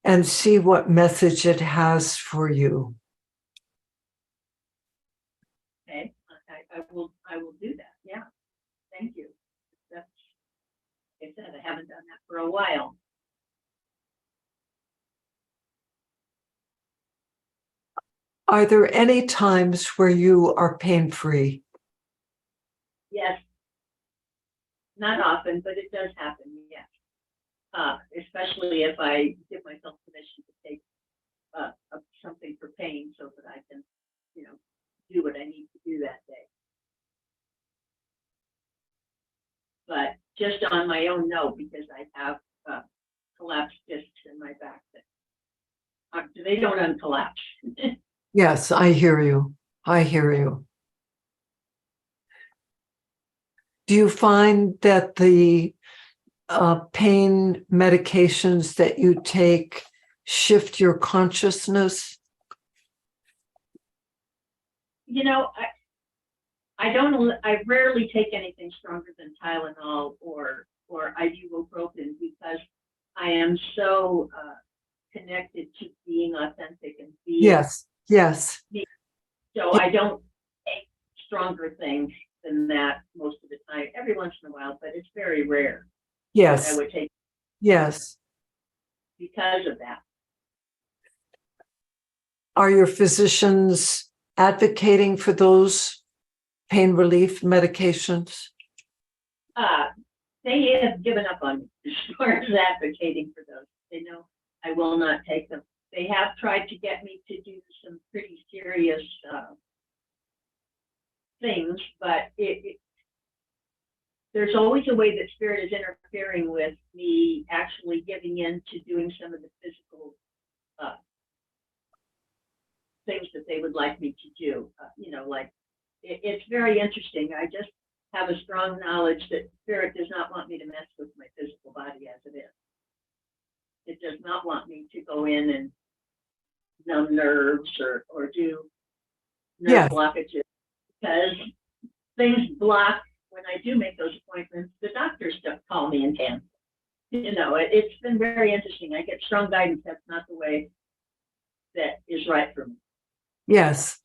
[SPEAKER 2] and see what message it has for you.
[SPEAKER 6] Okay, I will do that. Yeah, thank you. That's, like I said, I haven't done that for a while.
[SPEAKER 2] Are there any times where you are pain-free?
[SPEAKER 6] Yes, not often, but it does happen. Yes, especially if I give myself permission to take something for pain, so that I can, you know, do what I need to do that day. But just on my own, no, because I have collapsed discs in my back that they don't uncollapse.
[SPEAKER 2] Yes, I hear you. I hear you. Do you find that the pain medications that you take shift your consciousness?
[SPEAKER 6] You know, I rarely take anything stronger than Tylenol or ibuprofen, because I am so connected to being authentic and being.
[SPEAKER 2] Yes, yes.
[SPEAKER 6] So I don't take stronger things than that most of the time. Every once in a while, but it's very rare.
[SPEAKER 2] Yes.
[SPEAKER 6] I would take.
[SPEAKER 2] Yes.
[SPEAKER 6] Because of that.
[SPEAKER 2] Are your physicians advocating for those pain relief medications?
[SPEAKER 6] They have given up on me as far as advocating for those. They know I will not take them. They have tried to get me to do some pretty serious things, but there's always a way that spirit is interfering with me actually giving in to doing some of the physical things that they would like me to do. You know, like it's very interesting. I just have a strong knowledge that spirit does not want me to mess with my physical body as it is. It does not want me to go in and numb nerves or do nerve blockages, because things block. When I do make those appointments, the doctors don't call me and cancel. You know, it's been very interesting. I get strong guidance. That's not the way that is right for me.
[SPEAKER 2] Yes.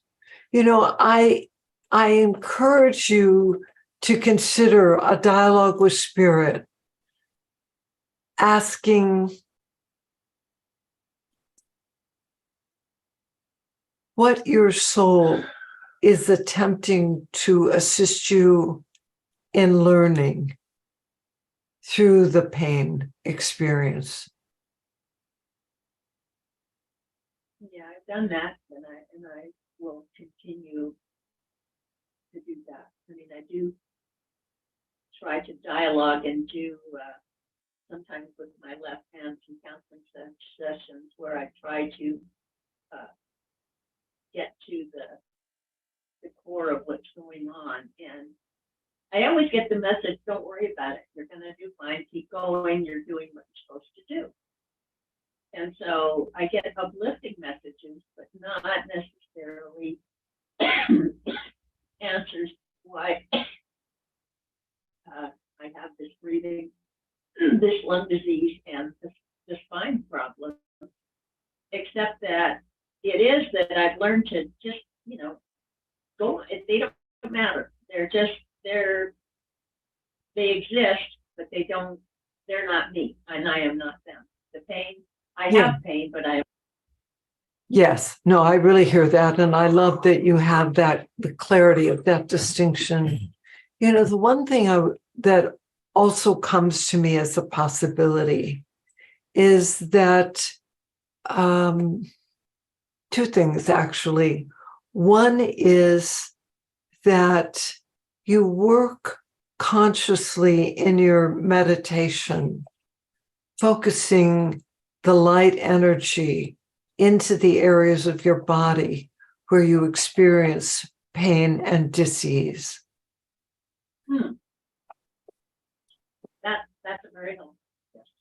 [SPEAKER 2] You know, I encourage you to consider a dialogue with spirit, asking what your soul is attempting to assist you in learning through the pain experience.
[SPEAKER 6] Yeah, I've done that, and I will continue to do that. I mean, I do try to dialogue and do sometimes with my left hand some counseling sessions where I try to get to the core of what's going on. And I always get the message, don't worry about it. You're going to do fine. Keep going. You're doing what you're supposed to do. And so I get uplifting messages, but not necessarily answers why I have this breathing, this lung disease, and this spine problem. Except that it is that I've learned to just, go. They don't matter. They exist, but they're not me, and I am not them. The pain, I have pain, but I.
[SPEAKER 2] Yes, no, I really hear that. And I love that you have the clarity of that distinction. The one thing that also comes to me as a possibility is that two things, actually. One is that you work consciously in your meditation, focusing the light energy into the areas of your body where you experience pain and disease.
[SPEAKER 6] That's a very helpful question.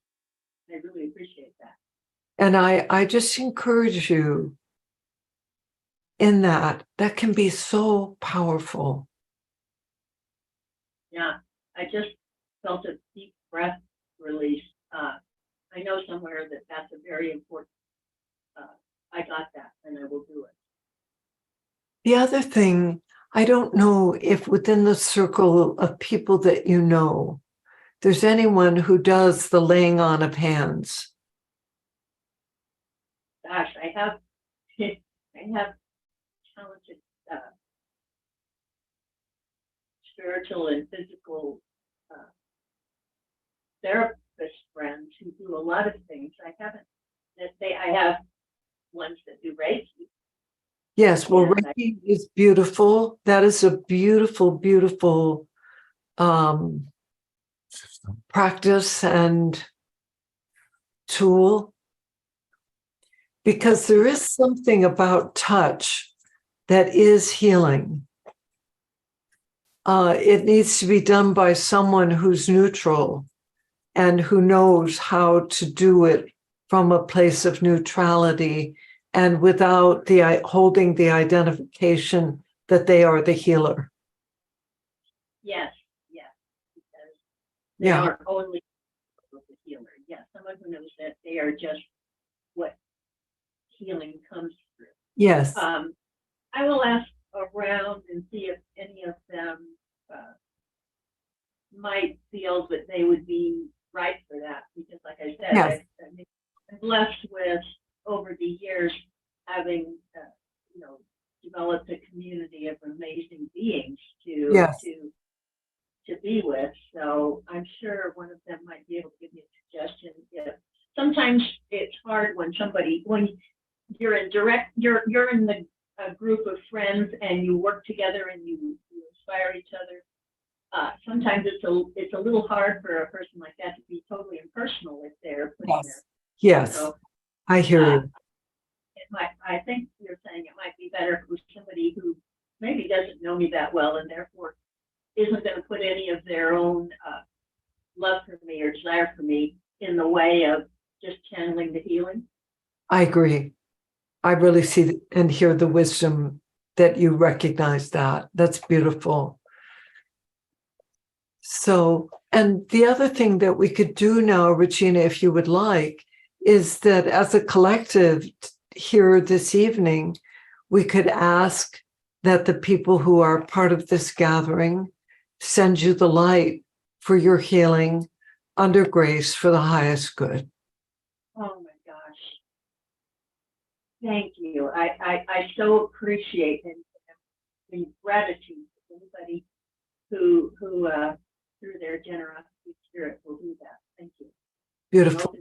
[SPEAKER 6] I really appreciate that.
[SPEAKER 2] And I just encourage you in that can be so powerful.
[SPEAKER 6] Yeah, I just felt a deep breath release. I know somewhere that's a very important. I got that, and I will do it.
[SPEAKER 2] The other thing, I don't know if within the circle of people that you know, there's anyone who does the laying on of hands.
[SPEAKER 6] Gosh, I have talented spiritual and physical therapist friends who do a lot of things. I have ones that do Reiki.
[SPEAKER 2] Yes, well, Reiki is beautiful. That is a beautiful, beautiful practice and tool, because there is something about touch that is healing. It needs to be done by someone who's neutral and who knows how to do it from a place of neutrality and without holding the identification that they are the healer.
[SPEAKER 6] Yes, because they are only the healer. Yes, someone who knows that they are just what healing comes through.
[SPEAKER 2] Yes.
[SPEAKER 6] I will ask around and see if any of them might feel that they would be right for that, because like I said, I'm blessed with over the years having developed a community of amazing beings to be with. So I'm sure one of them might be able to give me a suggestion. Sometimes it's hard when you're in a group of friends and you work together and you inspire each other. Sometimes it's a little hard for a person like that to be totally impersonal if they're putting their.
[SPEAKER 2] Yes,
[SPEAKER 6] so,
[SPEAKER 2] I hear you.
[SPEAKER 6] I think you're saying it might be better if it was somebody who maybe doesn't know me that well and therefore isn't going to put any of their own love for me or desire for me in the way of just channeling the healing.
[SPEAKER 2] I agree. I really see and hear the wisdom that you recognize that. That's beautiful. So, and the other thing that we could do now, Regina, if you would like, is that as a collective here this evening, we could ask that the people who are part of this gathering send you the light for your healing under grace for the highest good.
[SPEAKER 6] Oh my gosh. Thank you. I so appreciate it. in gratitude to anybody who through their generosity spirit will do that. Thank you.
[SPEAKER 2] Beautiful.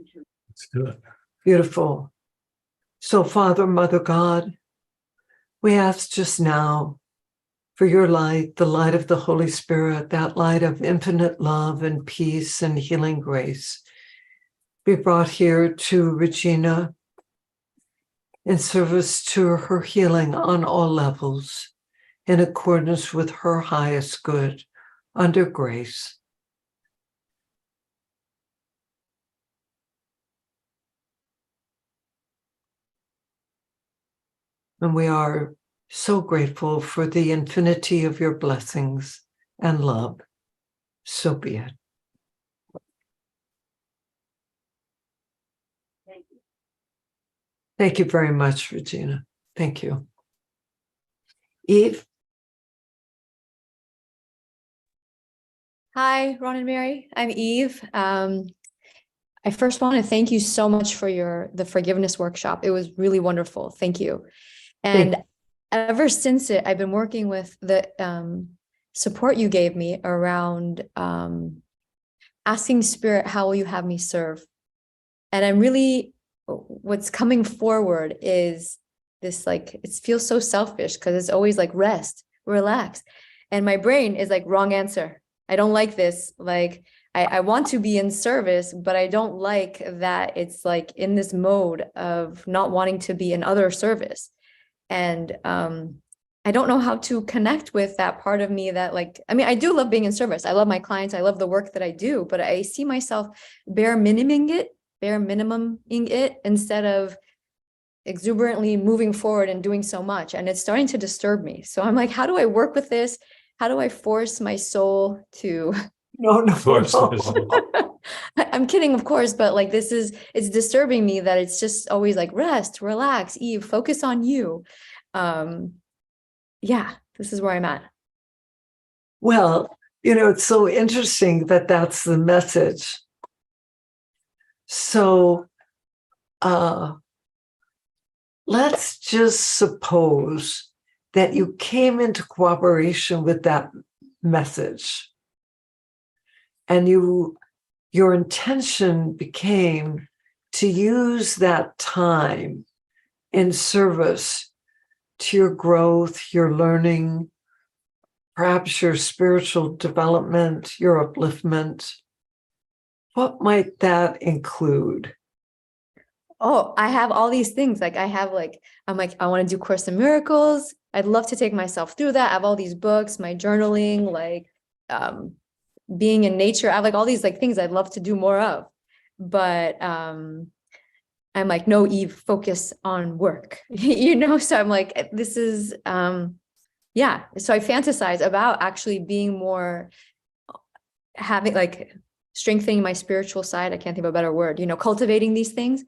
[SPEAKER 3] Let's do it.
[SPEAKER 2] Beautiful. So, Father, Mother God, we ask just now for your light, the light of the Holy Spirit, that light of infinite love and peace and healing grace, be brought here to Regina in service to her healing on all levels, in accordance with her highest good, under grace. And we are so grateful for the infinity of your blessings and love. So be it.
[SPEAKER 6] Thank you.
[SPEAKER 2] Thank you very much, Regina. Thank you. Eve?
[SPEAKER 8] Hi, Ron and Mary. I'm Eve. I first want to thank you so much for the forgiveness workshop. It was really wonderful. Thank you. And ever since I've been working with the support you gave me around asking Spirit, how will you have me serve? And I'm really, what's coming forward is this, like, it feels so selfish because it's always like rest, relax. And my brain is like, wrong answer. I don't like this. Like, I want to be in service, but I don't like that it's like in this mode of not wanting to be in other service. And I don't know how to connect with that part of me that, like, I mean, I do love being in service. I love my clients. I love the work that I do, but I see myself bare minimuming it instead of exuberantly moving forward and doing so much. And it's starting to disturb me. So I'm like, how do I work with this? How do I force my soul to...
[SPEAKER 2] No.
[SPEAKER 8] I'm kidding, of course, but like, it's disturbing me that it's just always like, rest, relax, Eve, focus on you. Yeah, this is where I'm at.
[SPEAKER 2] Well, it's so interesting that that's the message. So let's just suppose that you came into cooperation with that message, and your intention became to use that time in service to your growth, your learning, perhaps your spiritual development, your upliftment. What might that include?
[SPEAKER 8] Oh, I have all these things. Like, I'm like, I want to do Course in Miracles. I'd love to take myself through that. I have all these books, my journaling, like being in nature. I have like all these like things I'd love to do more of. But I'm like, no, Eve, focus on work, So I'm like, this is, yeah. So I fantasize about actually being more, having like strengthening my spiritual side. I can't think of a better word, cultivating these things.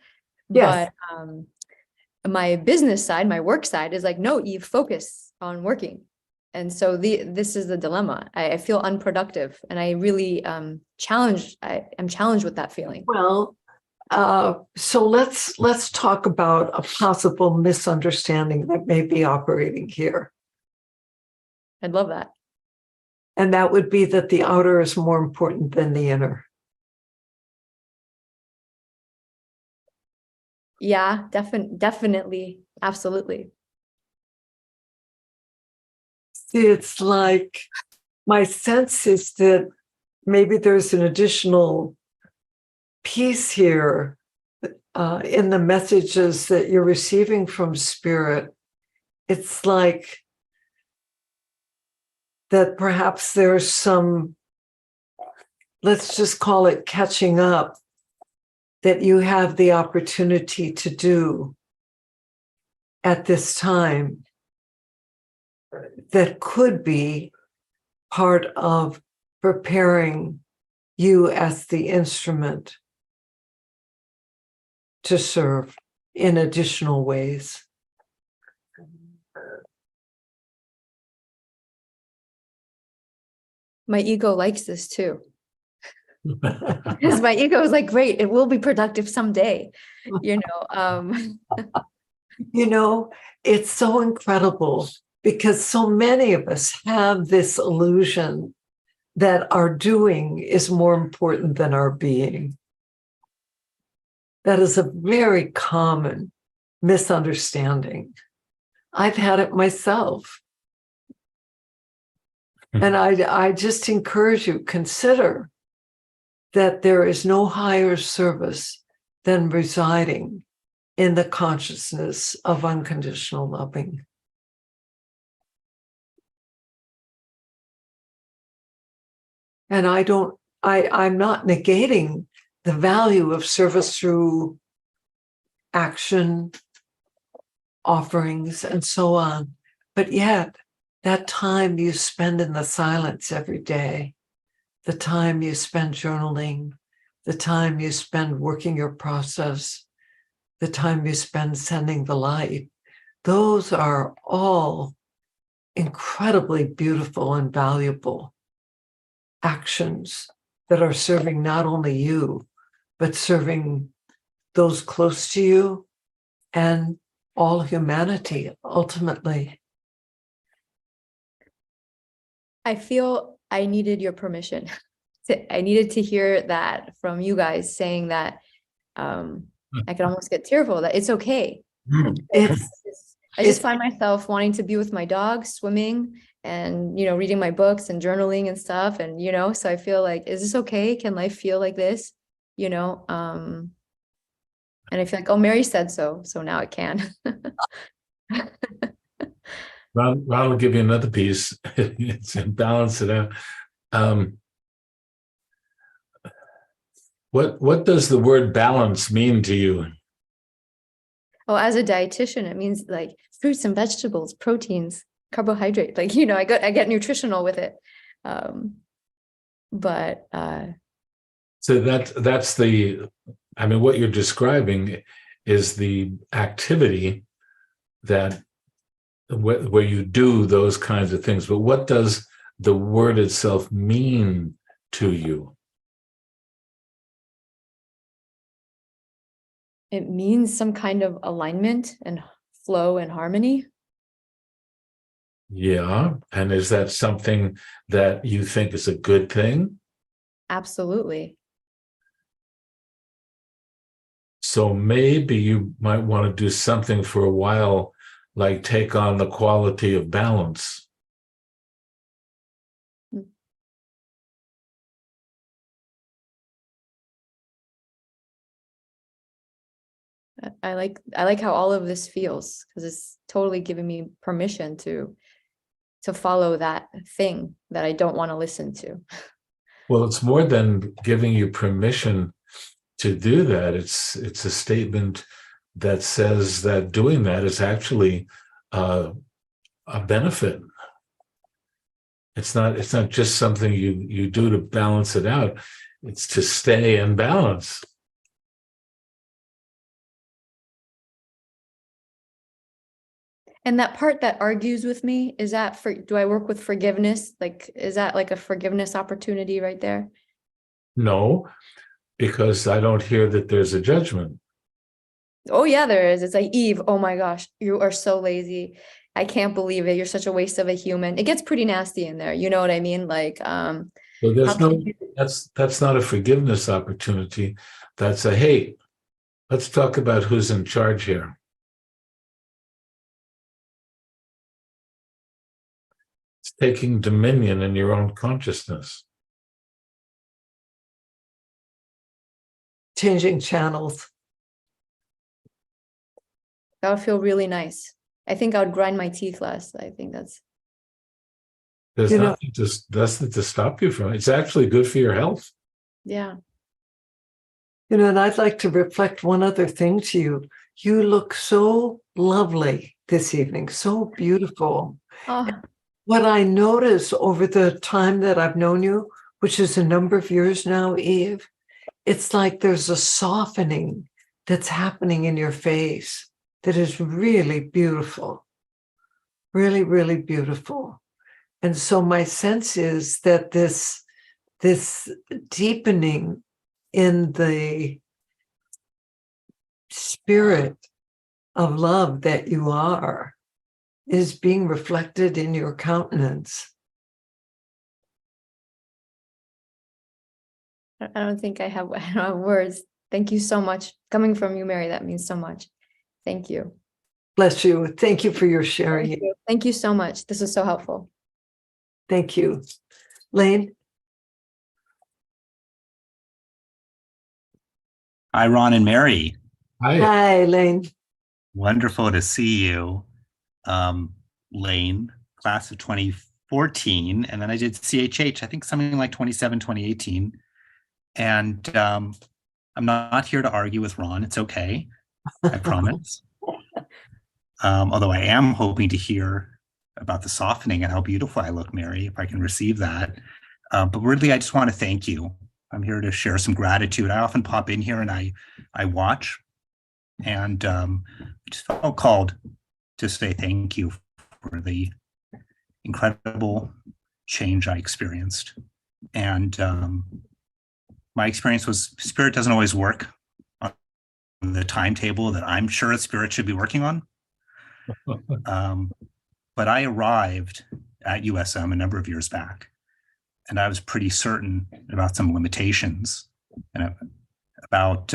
[SPEAKER 2] Yes.
[SPEAKER 8] But my business side, my work side is like, no, Eve, focus on working. And so this is the dilemma. I feel unproductive, and I really I'm challenged with that feeling.
[SPEAKER 2] Well, so let's talk about a possible misunderstanding that may be operating here.
[SPEAKER 8] I'd love that.
[SPEAKER 2] And that would be that the outer is more important than the inner.
[SPEAKER 8] Yeah, definitely. Absolutely.
[SPEAKER 2] It's like, my sense is that maybe there's an additional piece here in the messages that you're receiving from Spirit. It's like that perhaps there's some, let's just call it catching up, that you have the opportunity to do at this time that could be part of preparing you as the instrument to serve in additional ways.
[SPEAKER 8] My ego likes this too. Because my ego is like, great, it will be productive someday.
[SPEAKER 2] It's so incredible because so many of us have this illusion that our doing is more important than our being. That is a very common misunderstanding. I've had it myself. And I just encourage you, consider that there is no higher service than residing in the consciousness of unconditional loving. And I'm not negating the value of service through action, offerings, and so on. But yet, that time you spend in the silence every day, the time you spend journaling, the time you spend working your process, the time you spend sending the light, those are all incredibly beautiful and valuable actions that are serving not only you, but serving those close to you and all humanity ultimately.
[SPEAKER 8] I feel I needed your permission. I needed to hear that from you guys saying that I could almost get tearful, that it's okay. I just find myself wanting to be with my dog, swimming, and reading my books and journaling and stuff. And so I feel like, is this okay? Can life feel like this? And I feel like, oh, Mary said so now it can.
[SPEAKER 3] Ron will give you another piece to balance it out. What does the word balance mean to you?
[SPEAKER 8] Oh, as a dietitian, it means like fruits and vegetables, proteins, carbohydrate. Like, I get nutritional with it. So
[SPEAKER 3] that's what you're describing is the activity that where you do those kinds of things. But what does the word itself mean to you?
[SPEAKER 8] It means some kind of alignment and flow and harmony.
[SPEAKER 3] Yeah. And is that something that you think is a good thing?
[SPEAKER 8] Absolutely.
[SPEAKER 3] So maybe you might want to do something for a while, like take on the quality of balance.
[SPEAKER 8] I like how all of this feels, because it's totally giving me permission to follow that thing that I don't want to listen to.
[SPEAKER 3] Well, it's more than giving you permission to do that. It's a statement that says that doing that is actually a benefit. It's not just something you do to balance it out. It's to stay in balance.
[SPEAKER 8] And that part that argues with me, do I work with forgiveness? Like, is that like a forgiveness opportunity right there?
[SPEAKER 3] No, because I don't hear that there's a judgment.
[SPEAKER 8] Oh yeah, there is. It's like, Eve, oh my gosh, you are so lazy. I can't believe it. You're such a waste of a human. It gets pretty nasty in there. You know what I mean? Like,
[SPEAKER 3] so that's not a forgiveness opportunity. That's a, hey, let's talk about who's in charge here. It's taking dominion in your own consciousness.
[SPEAKER 2] Changing channels.
[SPEAKER 8] that would feel really nice. I think I would grind my teeth less. I think
[SPEAKER 3] there's nothing to stop you from it. It's actually good for your health.
[SPEAKER 8] Yeah.
[SPEAKER 2] And I'd like to reflect one other thing to you. You look so lovely this evening, so beautiful.
[SPEAKER 8] Oh.
[SPEAKER 2] What I notice over the time that I've known you, which is a number of years now, Eve, it's like there's a softening that's happening in your face that is really beautiful, really, really beautiful. And so my sense is that this deepening in the spirit of love that you are is being reflected in your countenance.
[SPEAKER 8] I don't think I don't have words. Thank you so much. Coming from you, Mary, that means so much. Thank you.
[SPEAKER 2] Bless you. Thank you for your sharing.
[SPEAKER 8] Thank you so much. This is so helpful.
[SPEAKER 2] Thank you. Lane?
[SPEAKER 9] Hi, Ron and Mary.
[SPEAKER 2] Hi, Lane.
[SPEAKER 9] Wonderful to see you. Lane, class of 2014. And then I did CHH, I think something like 2018. And I'm not here to argue with Ron. It's okay. I promise. Although I am hoping to hear about the softening and how beautiful I look, Mary, if I can receive that. But really, I just want to thank you. I'm here to share some gratitude. I often pop in here and I watch, and just felt called to say thank you for the incredible change I experienced. And my experience was Spirit doesn't always work on the timetable that I'm sure Spirit should be working on. But I arrived at USM a number of years back, and I was pretty certain about some limitations and about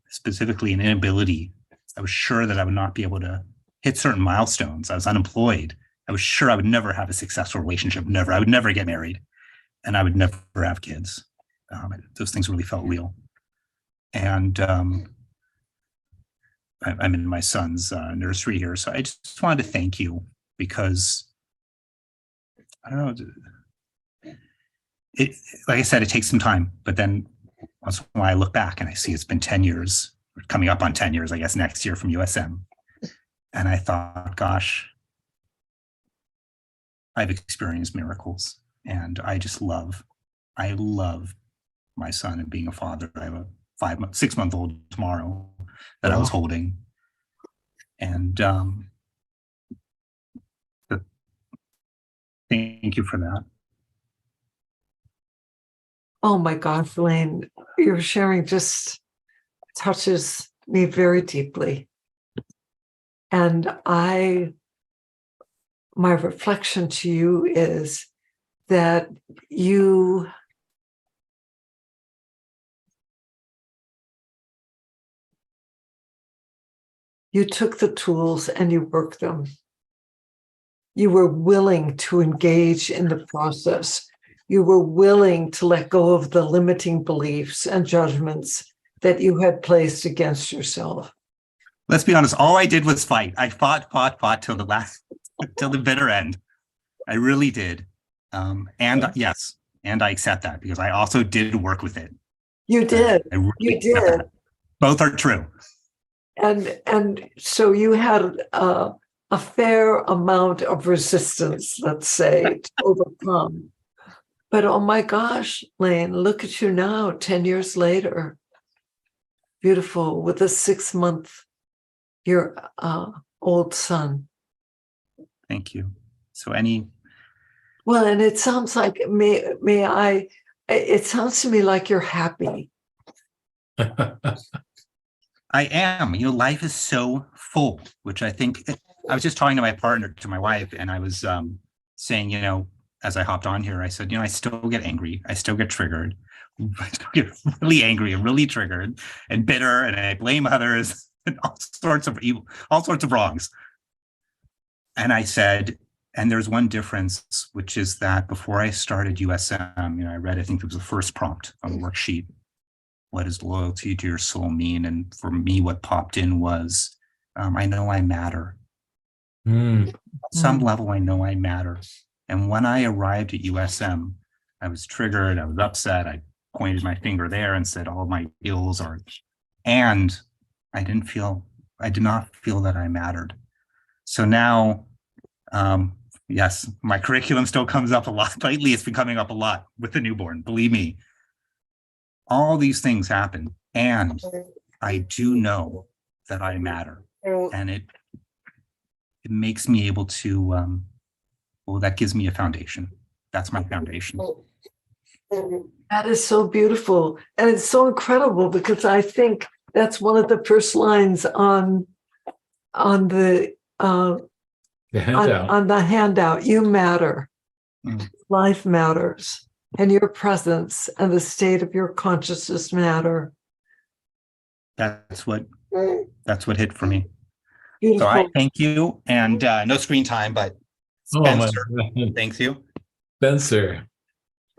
[SPEAKER 9] specifically an inability. I was sure that I would not be able to hit certain milestones. I was unemployed. I was sure I would never have a successful relationship. Never. I would never get married, and I would never have kids. Those things really felt real. And I'm in my son's nursery here, so I just wanted to thank you because I don't know. Like I said, it takes some time, but then once in a while I look back and I see it's been 10 years, or coming up on 10 years, I guess next year from USM. And I thought, gosh, I've experienced miracles, and I love my son and being a father. I have a 6-month-old tomorrow that I was holding. And thank you for that.
[SPEAKER 2] Oh my gosh, Lane, your sharing just touches me very deeply. And my reflection to you is that you took the tools and you worked them. You were willing to engage in the process. You were willing to let go of the limiting beliefs and judgments that you had placed against yourself.
[SPEAKER 9] Let's be honest, all I did was fight. I fought till the bitter end. I really did. Yes, and I accept that because I also did work with it.
[SPEAKER 2] You did.
[SPEAKER 9] Really
[SPEAKER 2] you did.
[SPEAKER 9] That. Both are true.
[SPEAKER 2] And so you had a fair amount of resistance, let's say, to overcome. But oh my gosh, Lane, look at you now, 10 years later. Beautiful, with a 6-month-old son.
[SPEAKER 9] Thank you. So
[SPEAKER 2] well, and it sounds like, it sounds to me like you're happy.
[SPEAKER 9] I am. Life is so full, which I think, I was just talking to my wife, and I was saying, as I hopped on here, I said, I still get angry. I still get triggered. I still get really angry and really triggered and bitter, and I blame others and all sorts of evil, all sorts of wrongs. And I said, and there's one difference, which is that before I started USM, I read, I think it was the first prompt on the worksheet. What does loyalty to your soul mean? And for me, what popped in was, I know I matter. At some level, I know I matter. And when I arrived at USM, I was triggered, I was upset, I pointed my finger there and said, all my ills are, and I did not feel that I mattered. So now, yes, my curriculum still comes up a lot. Lately, it's been coming up a lot with the newborn, believe me. All these things happen, and I do know that I matter, and it makes me able to, that gives me a foundation. That's my foundation.
[SPEAKER 2] That is so beautiful, and it's so incredible because I think that's one of the first lines on the
[SPEAKER 3] The handout.
[SPEAKER 2] On the handout, you matter.
[SPEAKER 9] Mm.
[SPEAKER 2] Life matters, and your presence and the state of your consciousness matter.
[SPEAKER 9] That's what hit for me.
[SPEAKER 2] Beautiful.
[SPEAKER 9] So I thank you, and no screen time, but Spencer, thanks you.
[SPEAKER 3] Spencer.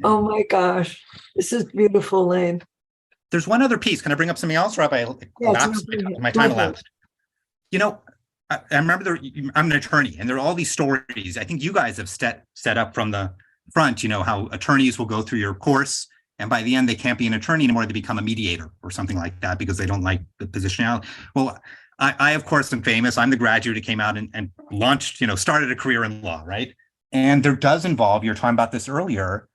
[SPEAKER 2] Oh my gosh, this is beautiful, Lane.
[SPEAKER 9] There's one other piece. Can I bring up something else, or have I elapsed my time elapsed? You know, I remember I'm an attorney, and there are all these stories. I think you guys have set up from the front, you know, how attorneys will go through your course, and by the end, they can't be an attorney anymore. They become a mediator or something like that because they don't like the position. Well, I of course, am famous. I'm the graduate who came out and launched, you know, started a career in law, right? And there does involve, you were talking about this earlier,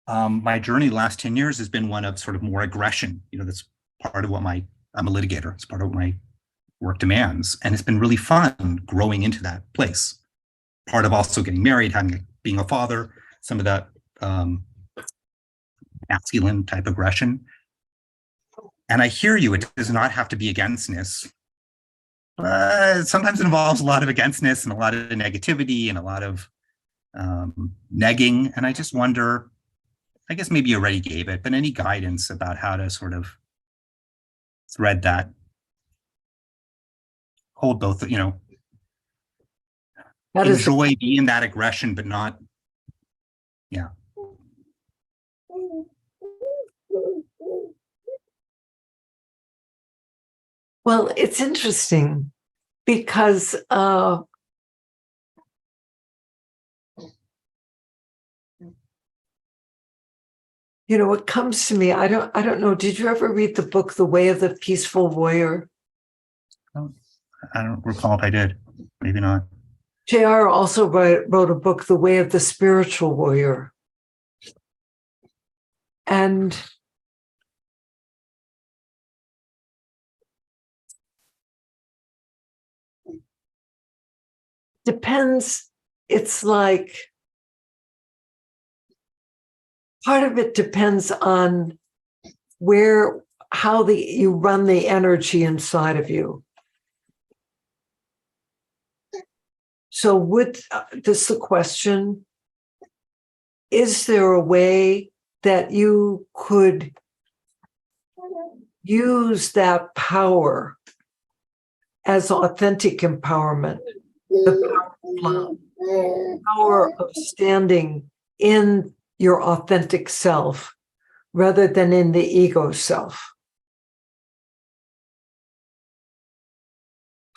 [SPEAKER 9] my journey the last 10 years has been one of sort of more aggression. You know, that's part of what I'm a litigator. It's part of what my work demands. And it's been really fun growing into that place. Part of also getting married, being a father, some of that masculine type aggression. And I hear you, it does not have to be againstness. Sometimes it involves a lot of againstness and a lot of negativity and a lot of negging. And I just wonder, I guess maybe you already gave it, but any guidance about how to sort of thread that, hold both, you know, enjoy being that aggression, but not, yeah.
[SPEAKER 2] Well, it's interesting because you know, what comes to me, I don't know, did you ever read the book The Way of the Peaceful Warrior?
[SPEAKER 9] I don't recall if I did. Maybe not.
[SPEAKER 2] JR also wrote a book, The Way of the Spiritual Warrior. And depends, it's like, part of it depends on how you run the energy inside of you. So this is the question, is there a way that you could use that power as authentic empowerment, the power of standing in your authentic self rather than in the ego self?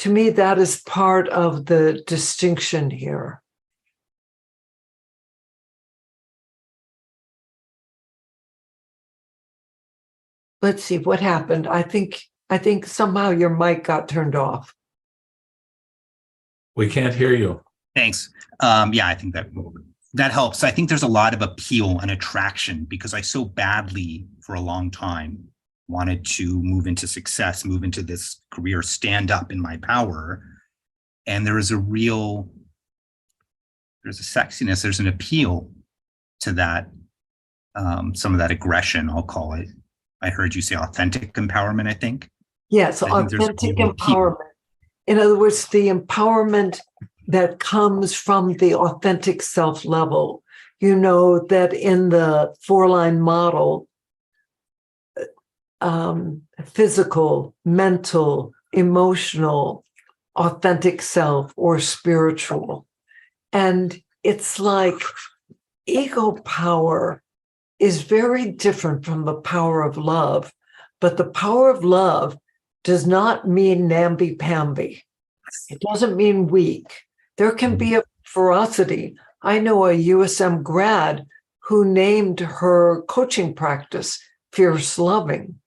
[SPEAKER 2] To me, that is part of the distinction here. Let's see what happened. I think somehow your mic got turned off.
[SPEAKER 3] We can't hear you.
[SPEAKER 9] Thanks. Yeah, I think that helps. I think there's a lot of appeal and attraction because I so badly for a long time wanted to move into success, move into this career, stand up in my power. And there's a sexiness, there's an appeal to that, some of that aggression, I'll call it. I heard you say authentic empowerment, I think.
[SPEAKER 2] Yes, authentic empowerment. In other words, the empowerment that comes from the authentic self level. You know that in the 4-line model, physical, mental, emotional, authentic self, or spiritual. And it's like ego power is very different from the power of love, but the power of love does not mean namby-pamby. It doesn't mean weak. There can be a ferocity. I know a USM grad who named her coaching practice Fierce Loving.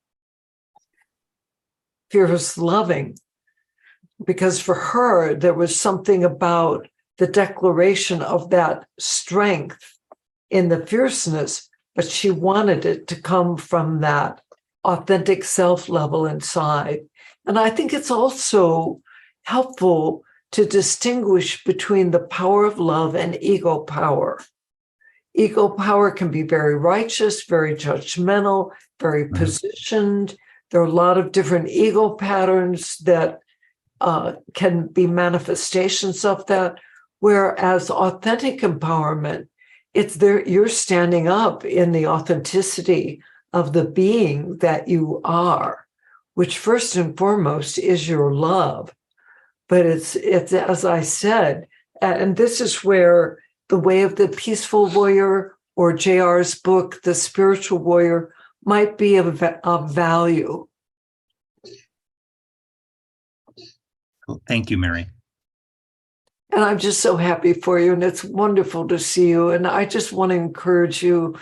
[SPEAKER 2] Fierce Loving. Because for her, there was something about the declaration of that strength in the fierceness, but she wanted it to come from that authentic self level inside. And I think it's also helpful to distinguish between the power of love and ego power. Ego power can be very righteous, very judgmental, very positioned. There are a lot of different ego patterns that can be manifestations of that. Whereas authentic empowerment, it's there, you're standing up in the authenticity of the being that you are, which first and foremost is your love. But it's as I said, and this is where the way of the peaceful warrior or JR's book, The Spiritual Warrior, might be of value.
[SPEAKER 9] Cool. Thank you, Mary.
[SPEAKER 2] And I'm just so happy for you, and it's wonderful to see you. And I just want to encourage you.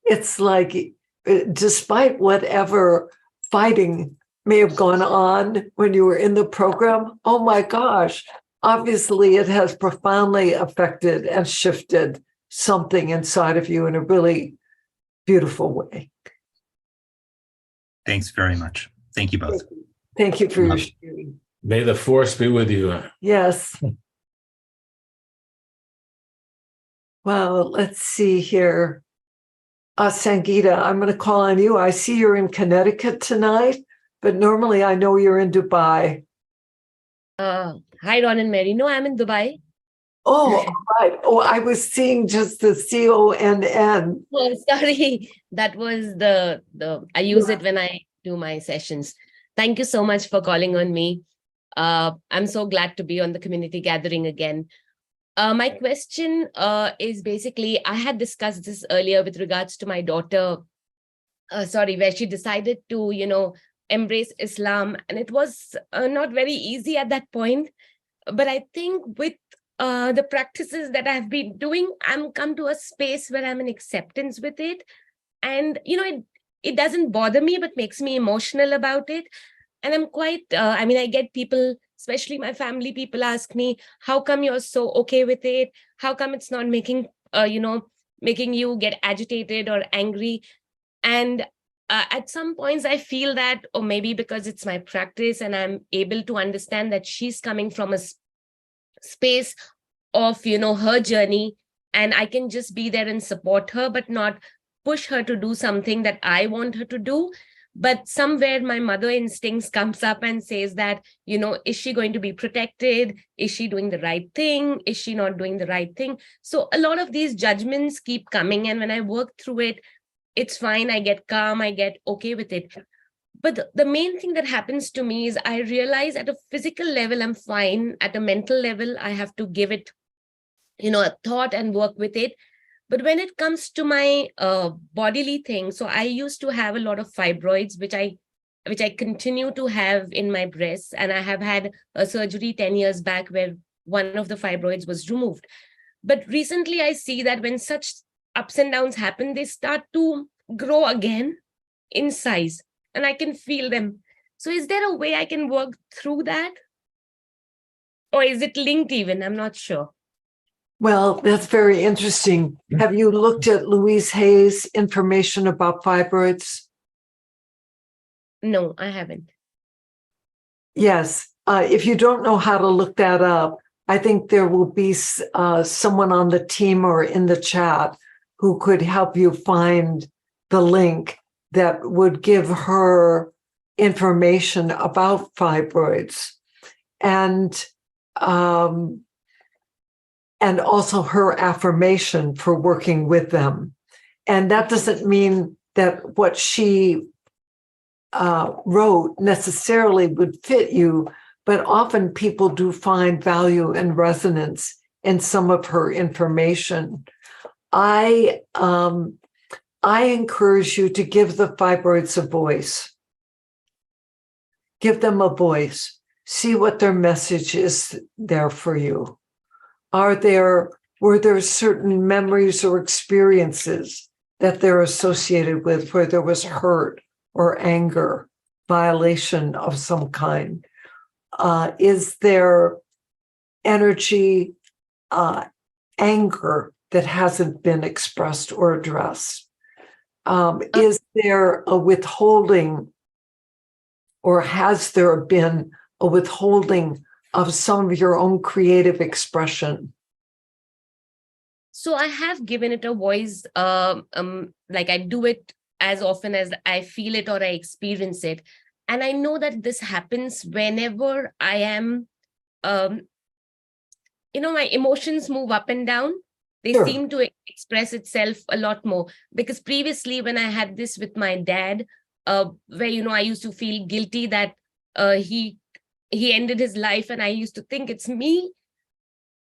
[SPEAKER 2] It's like, despite whatever fighting may have gone on when you were in the program, oh my gosh, obviously it has profoundly affected and shifted something inside of you in a really beautiful way.
[SPEAKER 9] Thanks very much. Thank you both.
[SPEAKER 2] Thank you for your sharing.
[SPEAKER 3] May the force be with you.
[SPEAKER 2] Yes. Well, let's see here. Sangeeta, I'm going to call on you. I see you're in Connecticut tonight, but normally I know you're in Dubai.
[SPEAKER 10] Hi, Ron and Mary. No, I'm in Dubai.
[SPEAKER 2] Oh, right. Oh, I was seeing just the CONN.
[SPEAKER 10] Oh, sorry. That was the I use it when I do my sessions. Thank you so much for calling on me. I'm so glad to be on the community gathering again. My question is basically, I had discussed this earlier with regards to my daughter, where she decided to, embrace Islam. And it was not very easy at that point. But I think with the practices that I've been doing, I'm come to a space where I'm in acceptance with it. And, it doesn't bother me, but makes me emotional about it. And I'm quite, I get people, especially my family, people ask me, how come you're so okay with it? How come it's not making you get agitated or angry? And at some points, I feel that, or maybe because it's my practice and I'm able to understand that she's coming from a space of, her journey, and I can just be there and support her, but not push her to do something that I want her to do. But somewhere my mother instincts comes up and says that, is she going to be protected? Is she doing the right thing? Is she not doing the right thing? So a lot of these judgments keep coming. And when I work through it, it's fine. I get calm. I get okay with it. But the main thing that happens to me is I realize at a physical level, I'm fine. At a mental level, I have to give it, a thought and work with it. But when it comes to my bodily thing, so I used to have a lot of fibroids, which I continue to have in my breasts. And I have had a surgery 10 years back where one of the fibroids was removed. But recently I see that when such ups and downs happen, they start to grow again in size, and I can feel them. So is there a way I can work through that? Or is it linked even? I'm not sure.
[SPEAKER 2] Well, that's very interesting. Have you looked at Louise Hay's information about fibroids?
[SPEAKER 10] No, I haven't.
[SPEAKER 2] Yes. If you don't know how to look that up, I think there will be someone on the team or in the chat who could help you find the link that would give her information about fibroids and also her affirmation for working with them. And that doesn't mean that what she wrote necessarily would fit you, but often people do find value and resonance in some of her information. I encourage you to give the fibroids a voice. Give them a voice. See what their message is there for you. Were there certain memories or experiences that they're associated with where there was hurt or anger, violation of some kind? Is there energy, anger that hasn't been expressed or addressed? Is there a withholding, or has there been a withholding of some of your own creative expression?
[SPEAKER 10] So I have given it a voice, like I do it as often as I feel it or I experience it. And I know that this happens whenever I am my emotions move up and down. They
[SPEAKER 2] Sure.
[SPEAKER 10] seem to express itself a lot more, because previously when I had this with my dad, where, I used to feel guilty that he ended his life, and I used to think it's me.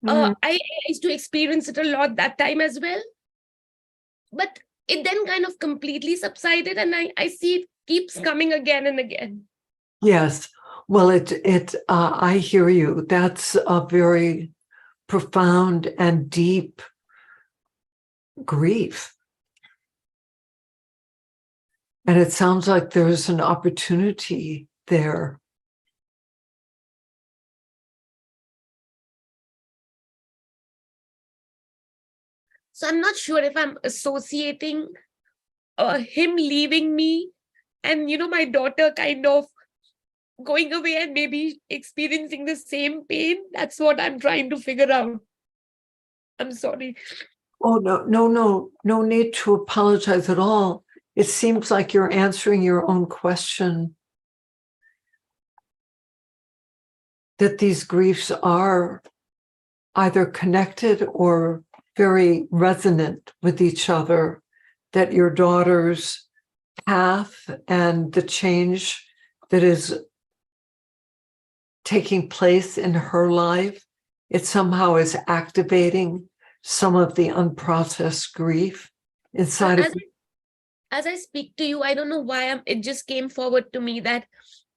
[SPEAKER 10] I used to experience it a lot that time as well. But it then kind of completely subsided, and I see it keeps coming again and again.
[SPEAKER 2] Yes. Well, I hear you. That's a very profound and deep grief. And it sounds like there's an opportunity there.
[SPEAKER 10] So I'm not sure if I'm associating him leaving me and, my daughter kind of going away and maybe experiencing the same pain. That's what I'm trying to figure out. I'm sorry.
[SPEAKER 2] Oh, no need to apologize at all. It seems like you're answering your own question. That these griefs are either connected or very resonant with each other, that your daughter's path and the change that is taking place in her life, it somehow is activating some of the unprocessed grief inside of
[SPEAKER 10] as I speak to you, I don't know why it just came forward to me that,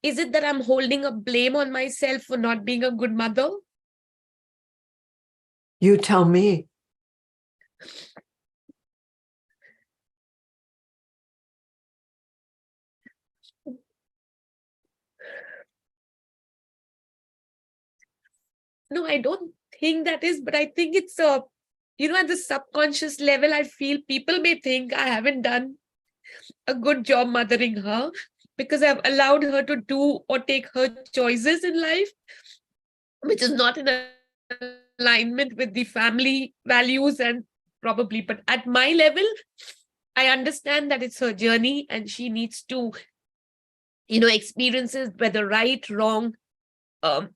[SPEAKER 10] is it that I'm holding a blame on myself for not being a good mother?
[SPEAKER 2] You tell me.
[SPEAKER 10] No, I don't think that is, but I think it's at the subconscious level, I feel people may think I haven't done a good job mothering her because I've allowed her to do or take her choices in life, which is not in alignment with the family values and probably, but at my level, I understand that it's her journey and she needs to, experiences, whether right, wrong,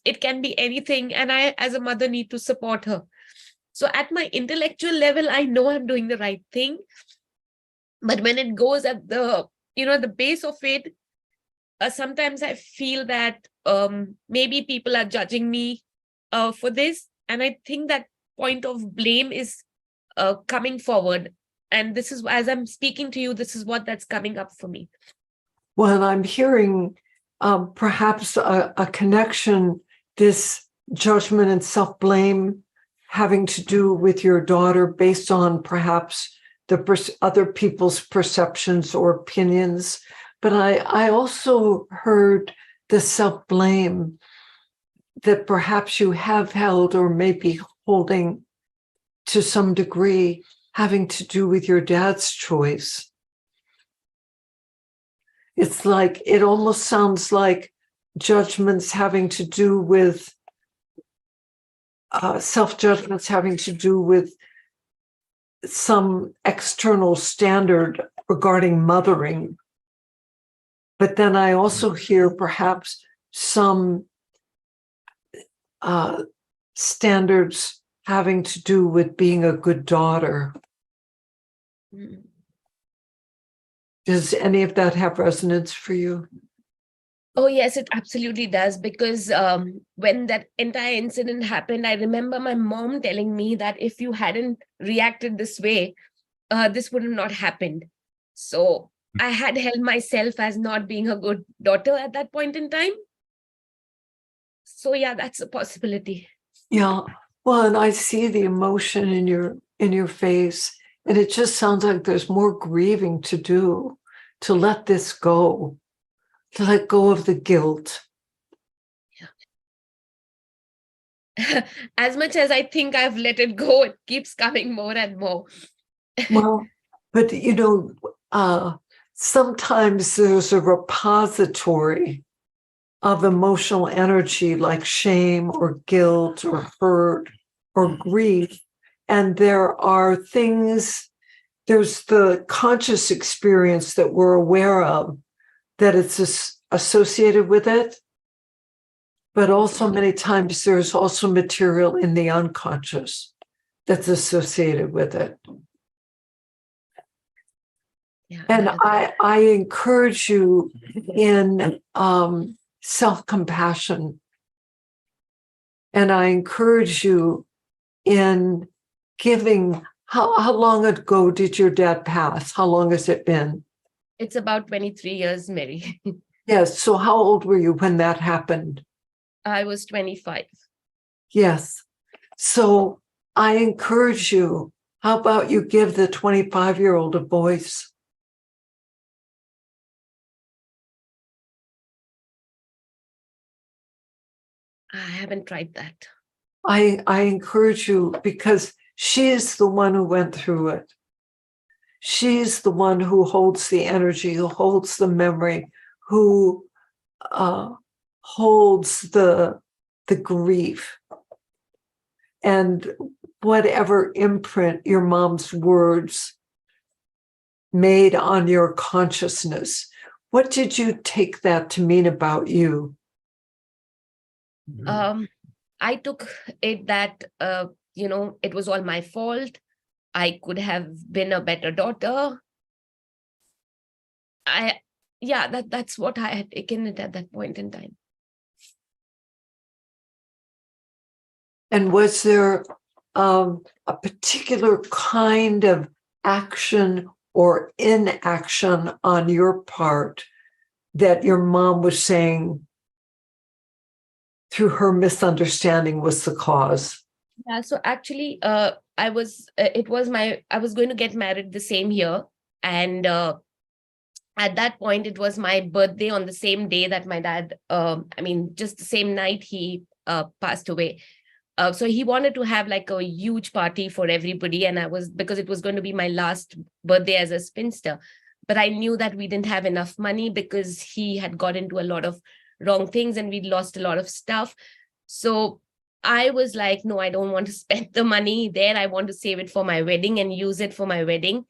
[SPEAKER 10] it can be anything. And I, as a mother, need to support her. So at my intellectual level, I know I'm doing the right thing. But when it goes at the, the base of it, sometimes I feel that maybe people are judging me for this. And I think that point of blame is coming forward. And this is, as I'm speaking to you, this is what that's coming up for me.
[SPEAKER 2] Well, I'm hearing perhaps a connection, this judgment and self-blame having to do with your daughter based on perhaps the other people's perceptions or opinions. But I also heard the self-blame that perhaps you have held or may be holding to some degree, having to do with your dad's choice. It's like, it almost sounds like judgments having to do with self-judgments having to do with some external standard regarding mothering. But then I also hear perhaps some standards having to do with being a good daughter.
[SPEAKER 10] Mm.
[SPEAKER 2] Does any of that have resonance for you?
[SPEAKER 10] Oh, yes, it absolutely does. Because when that entire incident happened, I remember my mom telling me that if you hadn't reacted this way, this would have not happened. So I had held myself as not being a good daughter at that point in time. So yeah, that's a possibility.
[SPEAKER 2] Yeah. Well, and I see the emotion in your face, and it just sounds like there's more grieving to do, to let this go, to let go of the guilt.
[SPEAKER 10] Yeah. As much as I think I've let it go, it keeps coming more and more.
[SPEAKER 2] Well, but sometimes there's a repository of emotional energy like shame or guilt or hurt or grief. And there are things, there's the conscious experience that we're aware of, that it's associated with it. But also many times there's also material in the unconscious that's associated with it.
[SPEAKER 10] Yeah,
[SPEAKER 2] And
[SPEAKER 10] that is-
[SPEAKER 2] I encourage you in self-compassion. And I encourage you in giving. How long ago did your dad pass? How long has it been?
[SPEAKER 10] it's about 23 years, Mary.
[SPEAKER 2] Yes. So how old were you when that happened?
[SPEAKER 10] I was 25.
[SPEAKER 2] Yes. So I encourage you. How about you give the 25-year-old a voice?
[SPEAKER 10] I haven't tried that.
[SPEAKER 2] I encourage you because she is the one who went through it. She's the one who holds the energy, who holds the memory, who holds the grief. And whatever imprint your mom's words made on your consciousness, what did you take that to mean about you?
[SPEAKER 10] I took it that, it was all my fault. I could have been a better daughter. That's what I had taken it at that point in time.
[SPEAKER 2] And was there a particular kind of action or inaction on your part that your mom was saying through her misunderstanding was the cause?
[SPEAKER 10] Yeah, so actually, I was going to get married the same year. And at that point, it was my birthday on the same day that my dad, just the same night he passed away. So he wanted to have like a huge party for everybody. And because it was going to be my last birthday as a spinster. But I knew that we didn't have enough money because he had got into a lot of wrong things and we'd lost a lot of stuff. So I was like, no, I don't want to spend the money there. I want to save it for my wedding and use it for my wedding.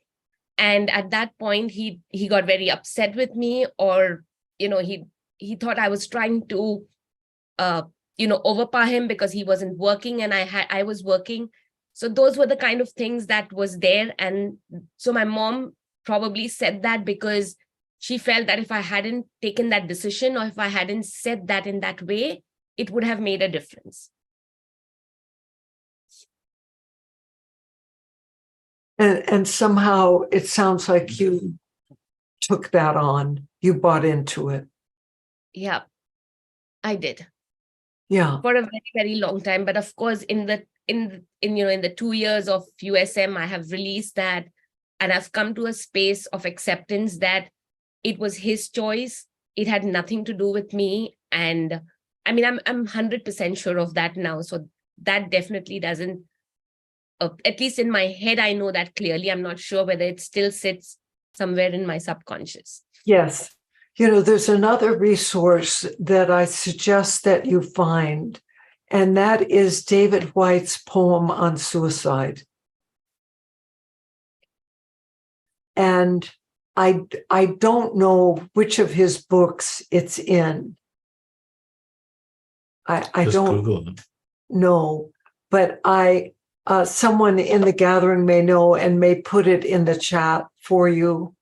[SPEAKER 10] And at that point, he got very upset with me, or, he thought I was trying to, overpower him because he wasn't working and I was working. So those were the kind of things that was there. And so my mom probably said that because she felt that if I hadn't taken that decision or if I hadn't said that in that way, it would have made a difference.
[SPEAKER 2] And somehow it sounds like you took that on. You bought into it.
[SPEAKER 10] Yeah, I did.
[SPEAKER 2] Yeah.
[SPEAKER 10] For a very, very long time. But of course, in the 2 years of USM, I have released that, and I've come to a space of acceptance that it was his choice. It had nothing to do with me. And I'm 100% sure of that now. So that definitely doesn't, at least in my head, I know that clearly. I'm not sure whether it still sits somewhere in my subconscious.
[SPEAKER 2] Yes. There's another resource that I suggest that you find, and that is David White's poem on suicide. And I don't know which of his books it's in. I don't know, but someone in the gathering may know and may put it in the chat for you.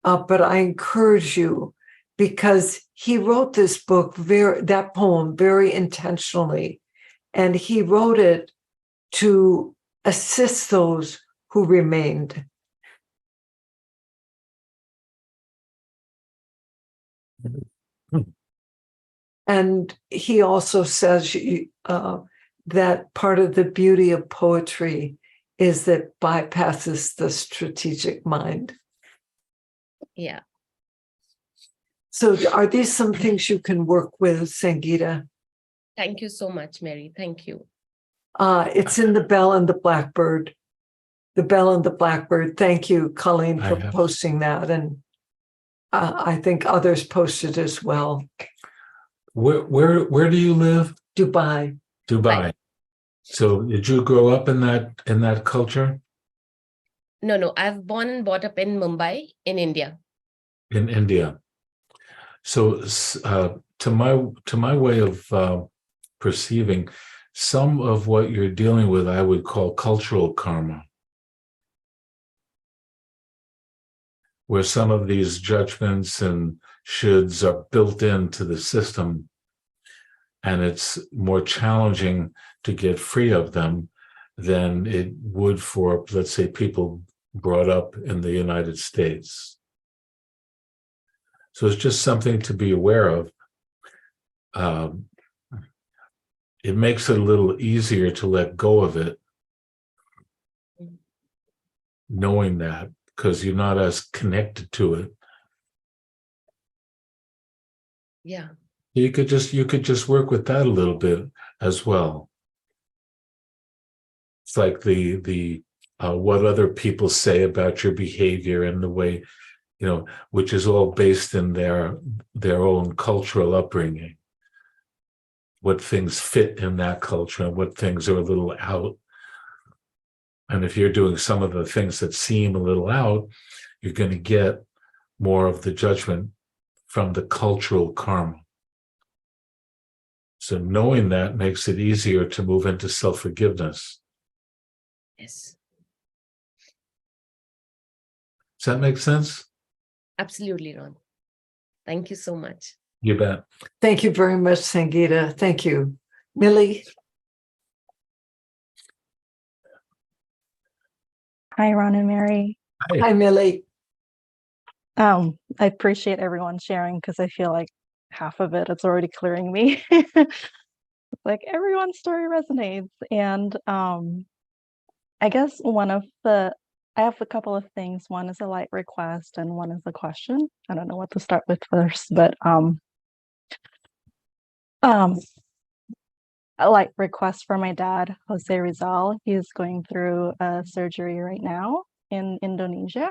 [SPEAKER 2] But I encourage you, because he wrote this book, that poem, very intentionally, and he wrote it to assist those who remained. And he also says that part of the beauty of poetry is that bypasses the strategic mind.
[SPEAKER 10] Yeah.
[SPEAKER 2] So are these some things you can work with, Sangeeta?
[SPEAKER 10] Thank you so much, Mary. Thank you.
[SPEAKER 2] It's in The Bell and the Blackbird. The Bell and the Blackbird. Thank you, Colleen, for posting that. And I think others posted as well.
[SPEAKER 3] Where do you live?
[SPEAKER 2] Dubai.
[SPEAKER 3] Dubai. So did you grow up in that culture?
[SPEAKER 10] No. I've born and brought up in Mumbai, in India.
[SPEAKER 3] In India. So to my way of perceiving, some of what you're dealing with, I would call cultural karma, where some of these judgments and shoulds are built into the system, and it's more challenging to get free of them than it would for, let's say, people brought up in the United States. So it's just something to be aware of. It makes it a little easier to let go of it, knowing that, because you're not as connected to it.
[SPEAKER 10] Yeah.
[SPEAKER 3] You could just work with that a little bit as well. It's like the what other people say about your behavior and the way, which is all based in their own cultural upbringing. What things fit in that culture and what things are a little out. And if you're doing some of the things that seem a little out, you're going to get more of the judgment from the cultural karma. So knowing that makes it easier to move into self-forgiveness.
[SPEAKER 10] Yes.
[SPEAKER 3] Does that make sense?
[SPEAKER 10] Absolutely, Ron. Thank you so much.
[SPEAKER 3] You bet.
[SPEAKER 2] Thank you very much, Sangeeta. Thank you. Millie?
[SPEAKER 11] Hi, Ron and Mary.
[SPEAKER 2] Hi, Millie.
[SPEAKER 11] I appreciate everyone sharing because I feel like half of it's already clearing me. Like everyone's story resonates. And I guess I have a couple of things. One is a light request and one is a question. I don't know what to start with first, but a light request for my dad, Jose Rizal. He's going through a surgery right now in Indonesia.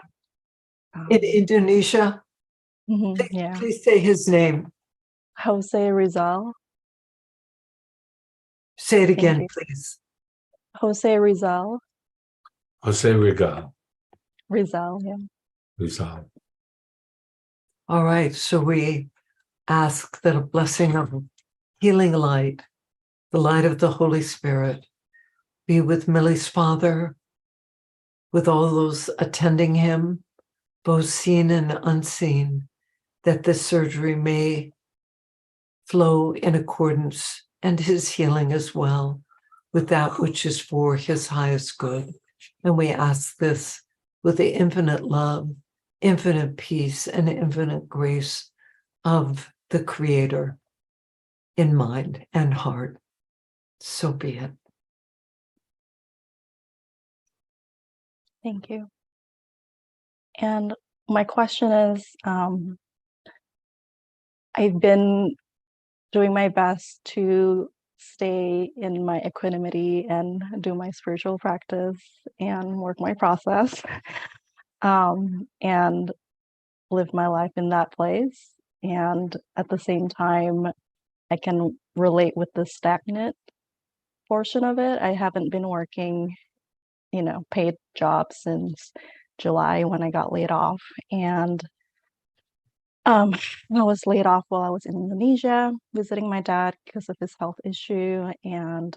[SPEAKER 2] In Indonesia?
[SPEAKER 11] Yeah.
[SPEAKER 2] Please say his name.
[SPEAKER 11] Jose Rizal.
[SPEAKER 2] Say it again, please.
[SPEAKER 11] Jose Rizal.
[SPEAKER 3] Jose Rizal.
[SPEAKER 11] Rizal, yeah.
[SPEAKER 3] Rizal.
[SPEAKER 2] All right. So we ask that a blessing of healing light, the light of the Holy Spirit, be with Millie's father, with all those attending him, both seen and unseen, that this surgery may flow in accordance and his healing as well with that which is for his highest good. And we ask this with the infinite love, infinite peace, and infinite grace of the Creator in mind and heart. So be it.
[SPEAKER 11] Thank you. And my question is, I've been doing my best to stay in my equanimity and do my spiritual practice and work my process and live my life in that place. And at the same time, I can relate with the stagnant portion of it. I haven't been working, paid jobs since July when I got laid off. And I was laid off while I was in Indonesia visiting my dad because of his health issue. And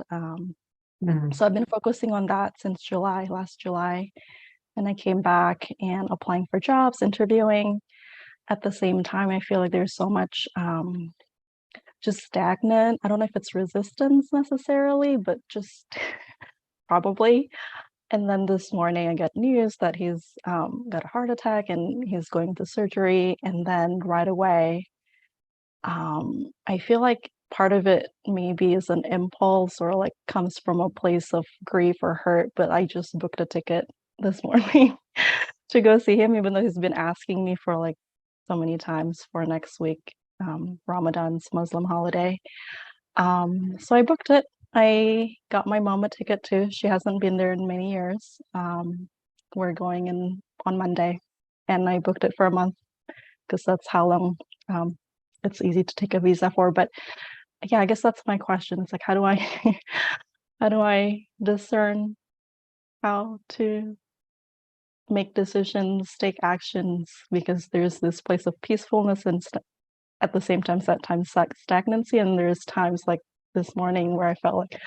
[SPEAKER 11] so I've been focusing on that since last July. And I came back and applying for jobs, interviewing. At the same time, I feel like there's so much just stagnant. I don't know if it's resistance necessarily, but just probably. And then this morning I got news that he's got a heart attack and he's going to surgery. And then right away, I feel like part of it maybe is an impulse or like comes from a place of grief or hurt, but I just booked a ticket this morning to go see him, even though he's been asking me for like so many times for next week, Ramadan's Muslim holiday. So I booked it. I got my mom a ticket too. She hasn't been there in many years. We're going in on Monday, and I booked it for a month because that's how long it's easy to take a visa for. But yeah, I guess that's my question. It's like, how do I how do I discern how to make decisions, take actions, because there's this place of peacefulness and at the same time, sometimes stagnancy. And there's times like this morning where I felt like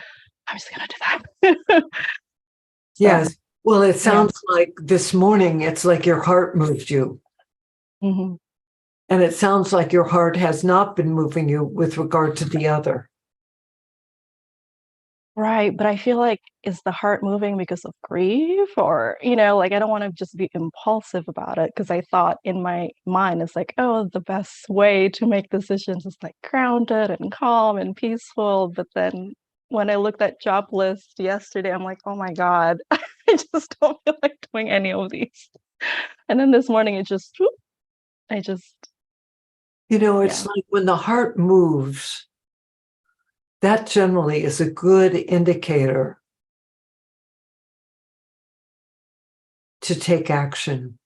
[SPEAKER 11] I was going to do that.
[SPEAKER 2] Yes. Well, it sounds like this morning, it's like your heart moved you.
[SPEAKER 11] Mm-hmm.
[SPEAKER 2] And it sounds like your heart has not been moving you with regard to the other.
[SPEAKER 11] Right. But I feel like, is the heart moving because of grief? Or, like, I don't want to just be impulsive about it, because I thought in my mind, it's like, oh, the best way to make decisions is like grounded and calm and peaceful. But then when I looked at job list yesterday, I'm like, oh my God, I just don't feel like doing any of these. And then this morning, it's just.
[SPEAKER 2] It's like when the heart moves, that generally is a good indicator to take action.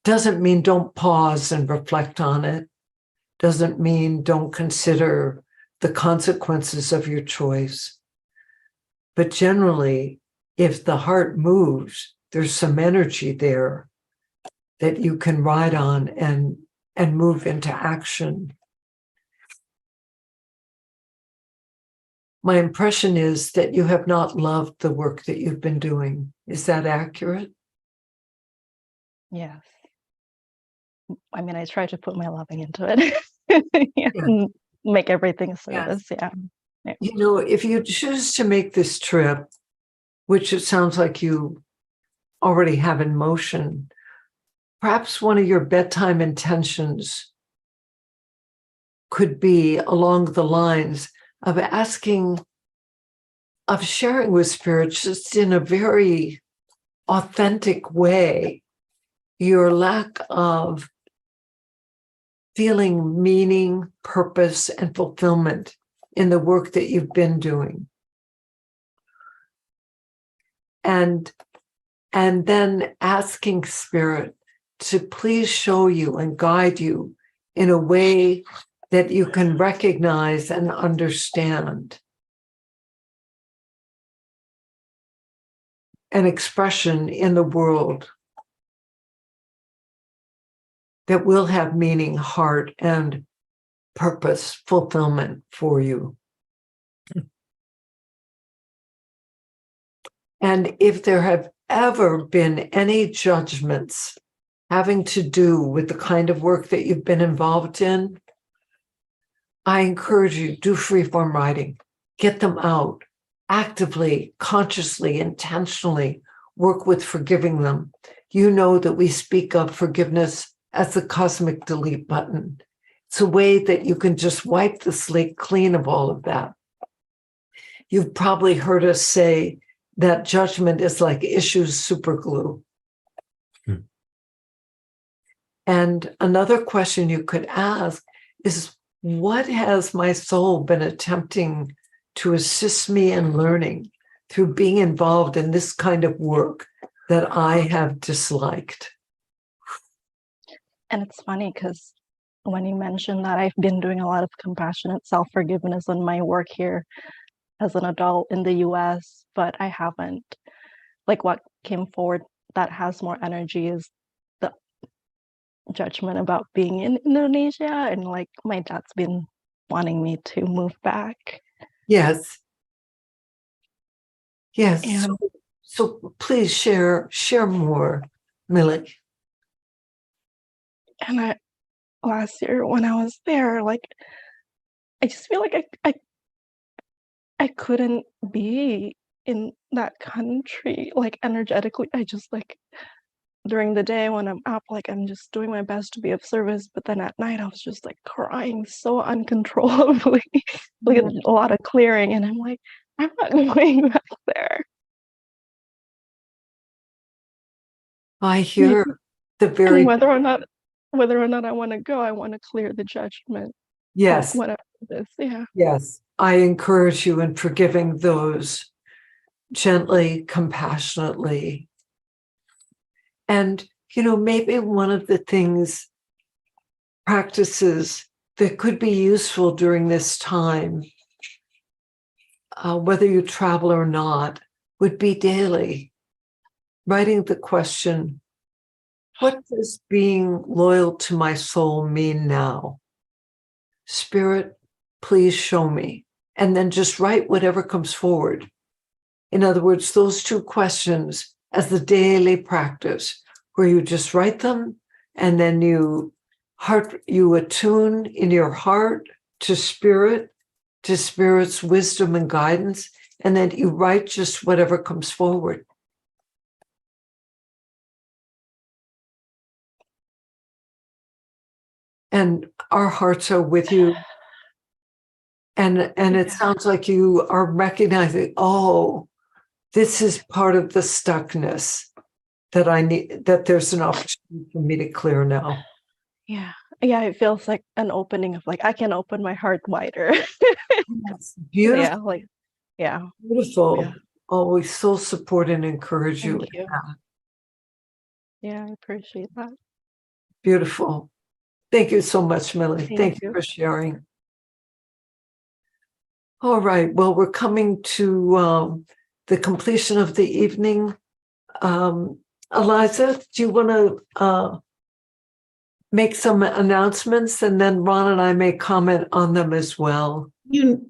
[SPEAKER 2] Doesn't mean don't pause and reflect on it. Doesn't mean don't consider the consequences of your choice. But generally, if the heart moves, there's some energy there that you can ride on and move into action. My impression is that you have not loved the work that you've been doing. Is that accurate?
[SPEAKER 11] Yes. I mean, I try to put my loving into it. And make everything a service. Yeah.
[SPEAKER 2] If you choose to make this trip, which it sounds like you already have in motion, perhaps one of your bedtime intentions could be along the lines of sharing with Spirit, just in a very authentic way, your lack of feeling meaning, purpose, and fulfillment in the work that you've been doing. And then asking Spirit to please show you and guide you in a way that you can recognize and understand an expression in the world that will have meaning, heart, and purpose, fulfillment for you. And if there have ever been any judgments having to do with the kind of work that you've been involved in, I encourage you, do freeform writing, get them out, actively, consciously, intentionally work with forgiving them. You know that we speak of forgiveness as the cosmic delete button. It's a way that you can just wipe the slate clean of all of that. You've probably heard us say that judgment is like issues superglue. And another question you could ask is, what has my soul been attempting to assist me in learning through being involved in this kind of work that I have disliked?
[SPEAKER 11] And it's funny because when you mentioned that, I've been doing a lot of compassionate self-forgiveness on my work here as an adult in the US, but I haven't. Like, what came forward that has more energy is the judgment about being in Indonesia, and like my dad's been wanting me to move back.
[SPEAKER 2] Yes.
[SPEAKER 11] And
[SPEAKER 2] so please share more, Millie.
[SPEAKER 11] And last year when I was there, like, I just feel like I couldn't be in that country, like, energetically. I just, like, during the day when I'm up, like, I'm just doing my best to be of service, but then at night I was just, like, crying so uncontrollably, like a lot of clearing, and I'm like, I'm not going back there.
[SPEAKER 2] I hear the
[SPEAKER 11] And
[SPEAKER 2] very
[SPEAKER 11] whether or not I want to go, I want to clear the judgment.
[SPEAKER 2] yes,
[SPEAKER 11] Whatever it is, yeah.
[SPEAKER 2] yes. I encourage you in forgiving those gently, compassionately. And, maybe one of the practices that could be useful during this time, whether you travel or not, would be daily writing the question, What does being loyal to my soul mean now? Spirit, please show me. And then just write whatever comes forward. In other words, those two questions as the daily practice, where you just write them and then you attune in your heart to Spirit's wisdom and guidance, and then you write just whatever comes forward. And our hearts are with you. And it sounds like you are recognizing, oh, this is part of the stuckness that I need, that there's an opportunity for me to clear now.
[SPEAKER 11] Yeah. Yeah, it feels like an opening of like I can open my heart wider.
[SPEAKER 2] That's beautiful.
[SPEAKER 11] Yeah, like
[SPEAKER 2] Beautiful.
[SPEAKER 11] Yeah.
[SPEAKER 2] Always so support and encourage you.
[SPEAKER 11] Thank you. Yeah, I appreciate that.
[SPEAKER 2] Beautiful. Thank you so much, Millie. Thank you
[SPEAKER 11] you.
[SPEAKER 2] for sharing. All right. Well, we're coming to the completion of the evening. Eliza, do you want to make some announcements, and then Ron and I may comment on them as well?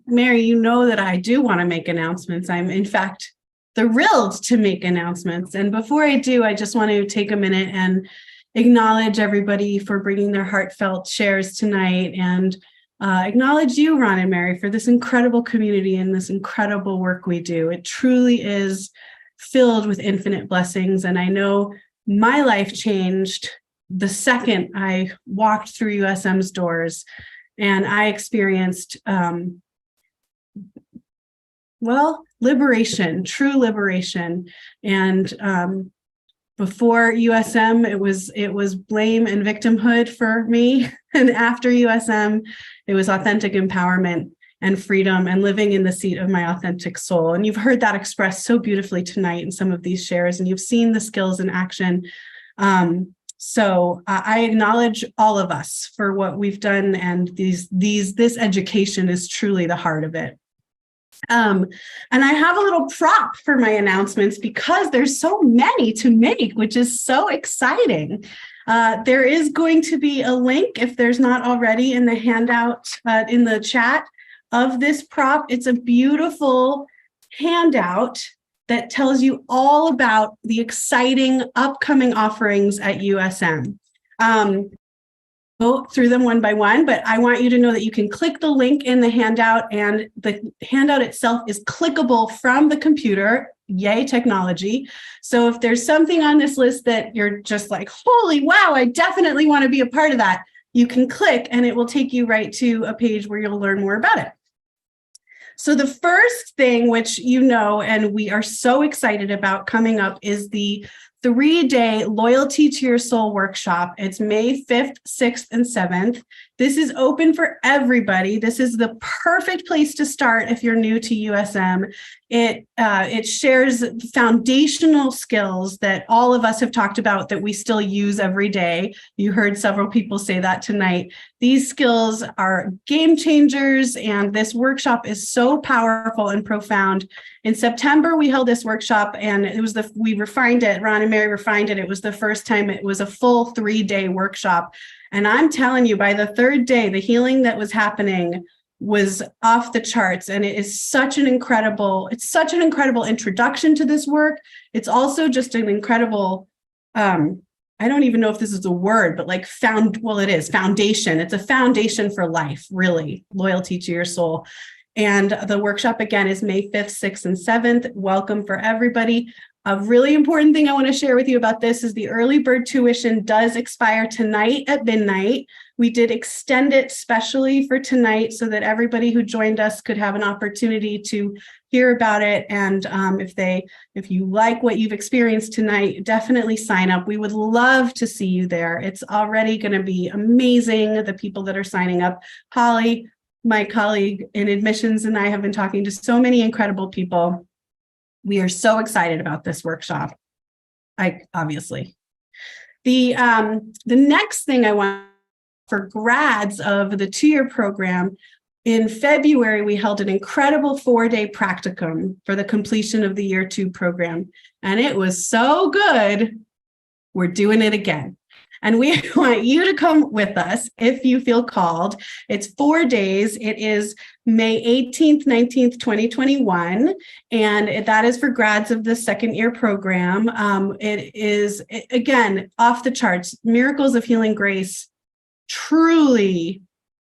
[SPEAKER 1] Mary, you know that I do want to make announcements. I'm, in fact, thrilled to make announcements. And before I do, I just want to take a minute and acknowledge everybody for bringing their heartfelt shares tonight, and acknowledge you, Ron and Mary, for this incredible community and this incredible work we do. It truly is filled with infinite blessings. And I know my life changed the second I walked through USM's doors, and I experienced, liberation, true liberation. And before USM, it was blame and victimhood for me. And after USM, it was authentic empowerment and freedom and living in the seat of my authentic soul. And you've heard that expressed so beautifully tonight in some of these shares, and you've seen the skills in action. So I acknowledge all of us for what we've done, and this education is truly the heart of it. And I have a little prop for my announcements because there's so many to make, which is so exciting. There is going to be a link, if there's not already, in the handout in the chat of this prop. It's a beautiful handout that tells you all about the exciting upcoming offerings at USM. Go through them one by one, but I want you to know that you can click the link in the handout, and the handout itself is clickable from the computer. Yay, technology. So if there's something on this list that you're just like, holy wow, I definitely want to be a part of that, you can click and it will take you right to a page where you'll learn more about it. So the first thing, which you know, and we are so excited about coming up, is the 3-day Loyalty to Your Soul workshop. It's May 5th, 6th, and 7th. This is open for everybody. This is the perfect place to start if you're new to USM. It shares foundational skills that all of us have talked about that we still use every day. You heard several people say that tonight. These skills are game changers, and this workshop is so powerful and profound. In September, we held this workshop, and we refined it. Ron and Mary refined it. It was the first time it was a full 3-day workshop. And I'm telling you, by the 3rd day, the healing that was happening was off the charts. And it is such an incredible introduction to this work. It's also just an incredible, I don't even know if this is a word, but like it is foundation. It's a foundation for life, really, loyalty to your soul. And the workshop, again, is May 5th, 6th, and 7th. Welcome for everybody. A really important thing I want to share with you about this is the early bird tuition does expire tonight at midnight. We did extend it specially for tonight so that everybody who joined us could have an opportunity to hear about it. And if you like what you've experienced tonight, definitely sign up. We would love to see you there. It's already going to be amazing, the people that are signing up. Holly, my colleague in admissions, and I have been talking to so many incredible people. We are so excited about this workshop. Obviously. The next thing I want for grads of the 2-year program, in February, we held an incredible 4-day practicum for the completion of the year 2 program. And it was so good. We're doing it again. And we want you to come with us if you feel called. It's 4 days. It is May 18th, 19th, 2021. And that is for grads of the second year program. It is, again, off the charts. Miracles of Healing Grace truly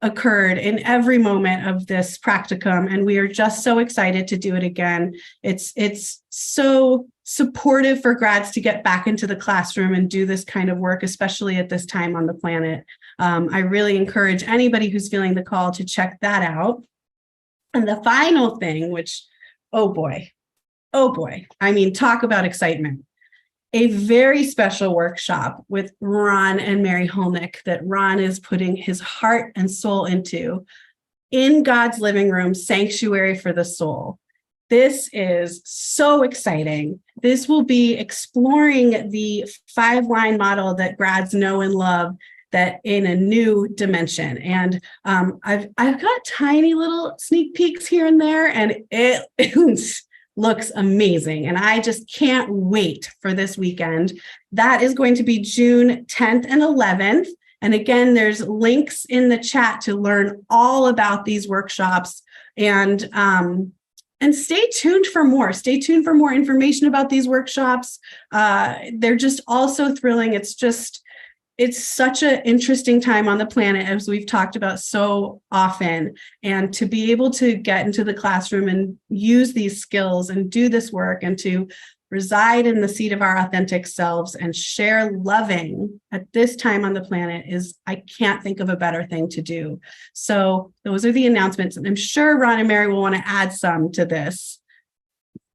[SPEAKER 1] occurred in every moment of this practicum, and we are just so excited to do it again. It's so supportive for grads to get back into the classroom and do this kind of work, especially at this time on the planet. I really encourage anybody who's feeling the call to check that out. And the final thing, which, oh boy, I mean, talk about excitement. A very special workshop with Ron and Mary Holnick that Ron is putting his heart and soul into in God's living room, Sanctuary for the Soul. This is so exciting. This will be exploring the 5-line model that grads know and love, that in a new dimension. And I've got tiny little sneak peeks here and there, and it looks amazing. And I just can't wait for this weekend. That is going to be June 10th and 11th. And again, there's links in the chat to learn all about these workshops, and stay tuned for more. Stay tuned for more information about these workshops. They're just all so thrilling. It's such an interesting time on the planet, as we've talked about so often. And to be able to get into the classroom and use these skills and do this work, and to reside in the seat of our authentic selves and share loving at this time on the planet I can't think of a better thing to do. So those are the announcements. And I'm sure Ron and Mary will want to add some to this.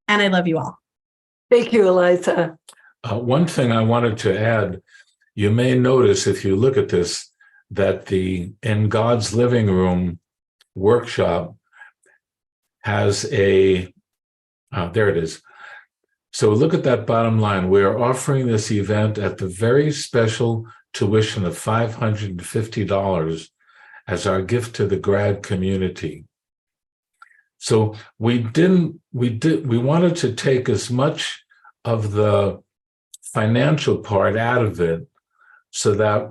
[SPEAKER 1] And I love you all.
[SPEAKER 2] Thank you, Eliza.
[SPEAKER 3] One thing I wanted to add, you may notice if you look at this, that the In God's Living Room workshop has there it is. So look at that bottom line. We are offering this event at the very special tuition of $550 as our gift to the grad community. So we wanted to take as much of the financial part out of it, so that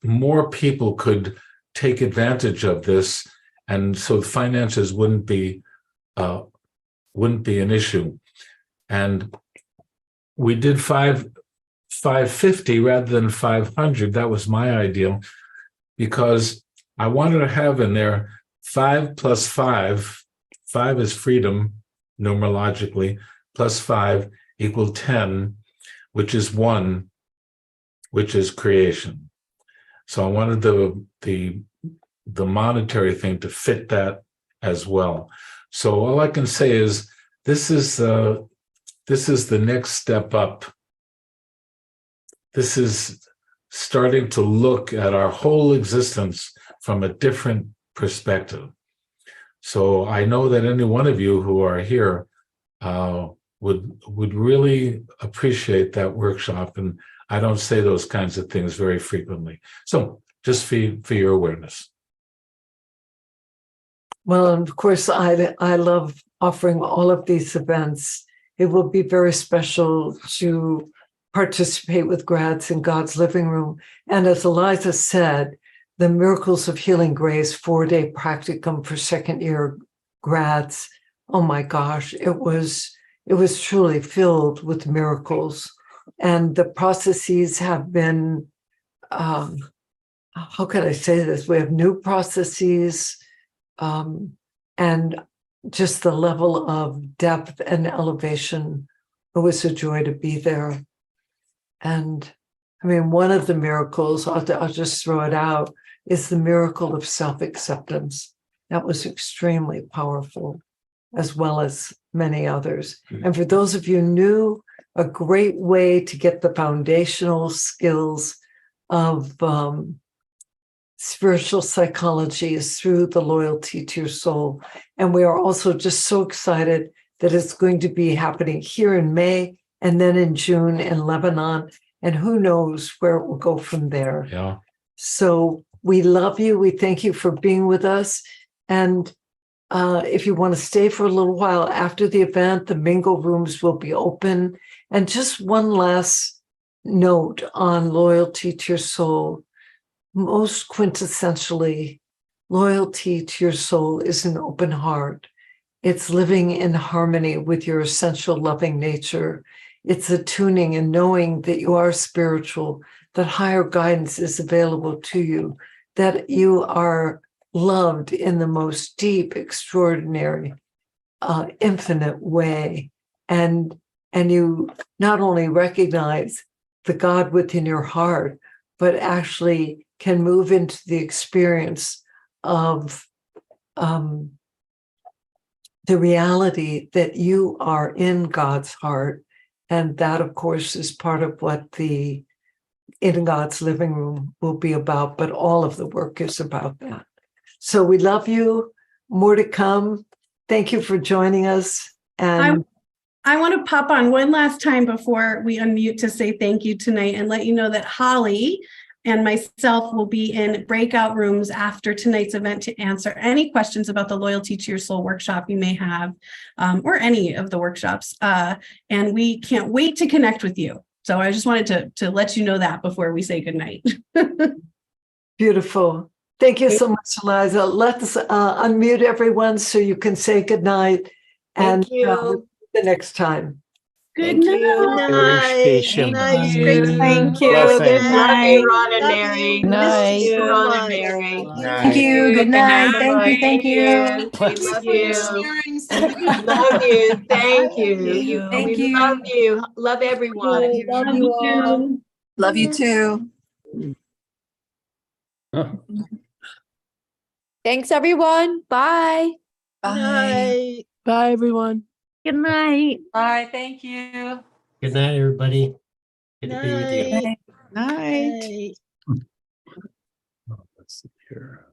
[SPEAKER 3] more people could take advantage of this, and so finances wouldn't be an issue. And we did 550 rather than 500. That was my ideal, because I wanted to have in there 5 plus 5. 5 is freedom numerologically, plus 5 equal 10, which is 1, which is creation. So I wanted the monetary thing to fit that as well. So all I can say is this is the next step up. This is starting to look at our whole existence from a different perspective. So I know that any one of you who are here would really appreciate that workshop, and I don't say those kinds of things very frequently. So just for your awareness.
[SPEAKER 2] Well, and of course, I love offering all of these events. It will be very special to participate with grads in God's Living Room. And as Eliza said, the Miracles of Healing Grace 4-day practicum for second year grads, oh my gosh, it was truly filled with miracles. And the processes have been, how can I say this? We have new processes, and just the level of depth and elevation. It was a joy to be there. And I mean, one of the miracles, I'll just throw it out, is the miracle of self-acceptance. That was extremely powerful, as well as many others. And for those of you new, a great way to get the foundational skills of spiritual psychology is through the loyalty to your soul. And we are also just so excited that it's going to be happening here in May and then in June in Lebanon. And who knows where it will go from there.
[SPEAKER 3] Yeah.
[SPEAKER 2] So we love you. We thank you for being with us. And if you want to stay for a little while after the event, the mingle rooms will be open. And just one last note on loyalty to your soul, most quintessentially, loyalty to your soul is an open heart. It's living in harmony with your essential loving nature. It's attuning and knowing that you are spiritual, that higher guidance is available to you, that you are loved in the most deep, extraordinary, infinite way. And you not only recognize the God within your heart, but actually can move into the experience of the reality that you are in God's heart. And that, of course, is part of what the In God's Living Room will be about, but all of the work is about that. So we love you. More to come. Thank you for joining us. And
[SPEAKER 1] I want to pop on one last time before we unmute to say thank you tonight and let you know that Holly and myself will be in breakout rooms after tonight's event to answer any questions about the Loyalty to Your Soul workshop you may have, or any of the workshops. And we can't wait to connect with you. So I just wanted to let you know that before we say goodnight.
[SPEAKER 2] beautiful. Thank you so much, Eliza. Let's unmute everyone so you can say goodnight. And
[SPEAKER 12] Thank you.
[SPEAKER 2] The next time.
[SPEAKER 1] Good night.
[SPEAKER 12] Good night. Good night. It's great to
[SPEAKER 1] Thank you.
[SPEAKER 12] Good
[SPEAKER 1] Good
[SPEAKER 12] Love
[SPEAKER 1] night.
[SPEAKER 12] you, Ron and Mary. Miss you, Ron and Mary.
[SPEAKER 7] Thank
[SPEAKER 12] you.
[SPEAKER 8] Good night. Thank you.
[SPEAKER 12] Thank you. We love you. Love you. Thank you.
[SPEAKER 8] Thank
[SPEAKER 12] We
[SPEAKER 8] you.
[SPEAKER 12] love you. Love everyone.
[SPEAKER 11] Love you all.
[SPEAKER 8] Love you too. Thanks, everyone. Bye.
[SPEAKER 12] Bye.
[SPEAKER 11] Bye, everyone.
[SPEAKER 10] Good night.
[SPEAKER 8] Bye. Thank you.
[SPEAKER 7] Good night, everybody. Good to be with you.
[SPEAKER 12] Night.
[SPEAKER 11] Night.
[SPEAKER 3] Let's see here.